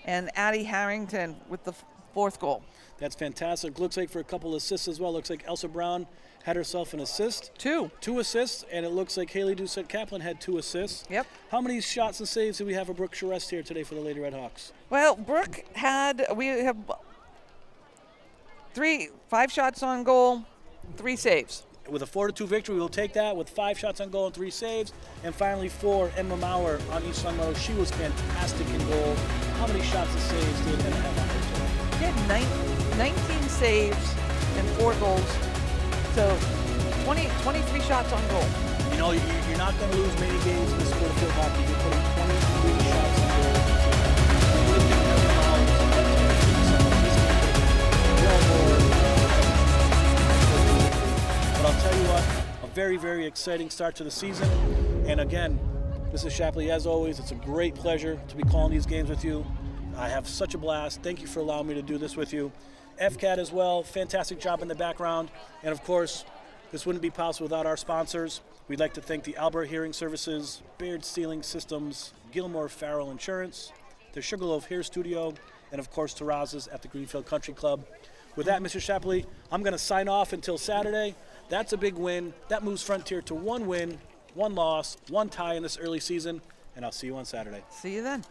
And Addie Harrington with the fourth goal. That's fantastic. Looks like for a couple assists as well. Looks like Elsa Brown had herself an assist. Two assists, and it looks like Haley Doucette Kaplan had 2 assists. Yep. How many shots and saves do we have for Brooke Charest here today for the Lady Redhawks? Well, Brooke we have 5 shots on goal, 3 saves. With a 4-2 victory, we'll take that with 5 shots on goal and 3 saves. And finally, for Emma Maurer on East Longmeadow, she was fantastic in goal. How many shots and saves did Emma have on her today? She had 19 saves and 4 goals. So 23 shots on goal. You know, you're not going to lose many games in this sport of field hockey. You're putting 23 shots on goal. But I'll tell you what, a very, very exciting start to the season. And again, Mrs. Shapley, as always, it's a great pleasure to be calling these games with you. I have such a blast. Thank you for allowing me to do this with you. FCAT as well, fantastic job in the background. And of course, this wouldn't be possible without our sponsors. We'd like to thank the Albert Hearing Services, Baird Sealing Systems, Gilmore Farrell Insurance, the Sugarloaf Hair Studio, and of course, Terrazas at the Greenfield Country Club. With that, Mr. Shapley, I'm going to sign off until Saturday. That's a big win. That moves Frontier to 1 win, 1 loss, 1 tie in this early season, and I'll see you on Saturday. See you then.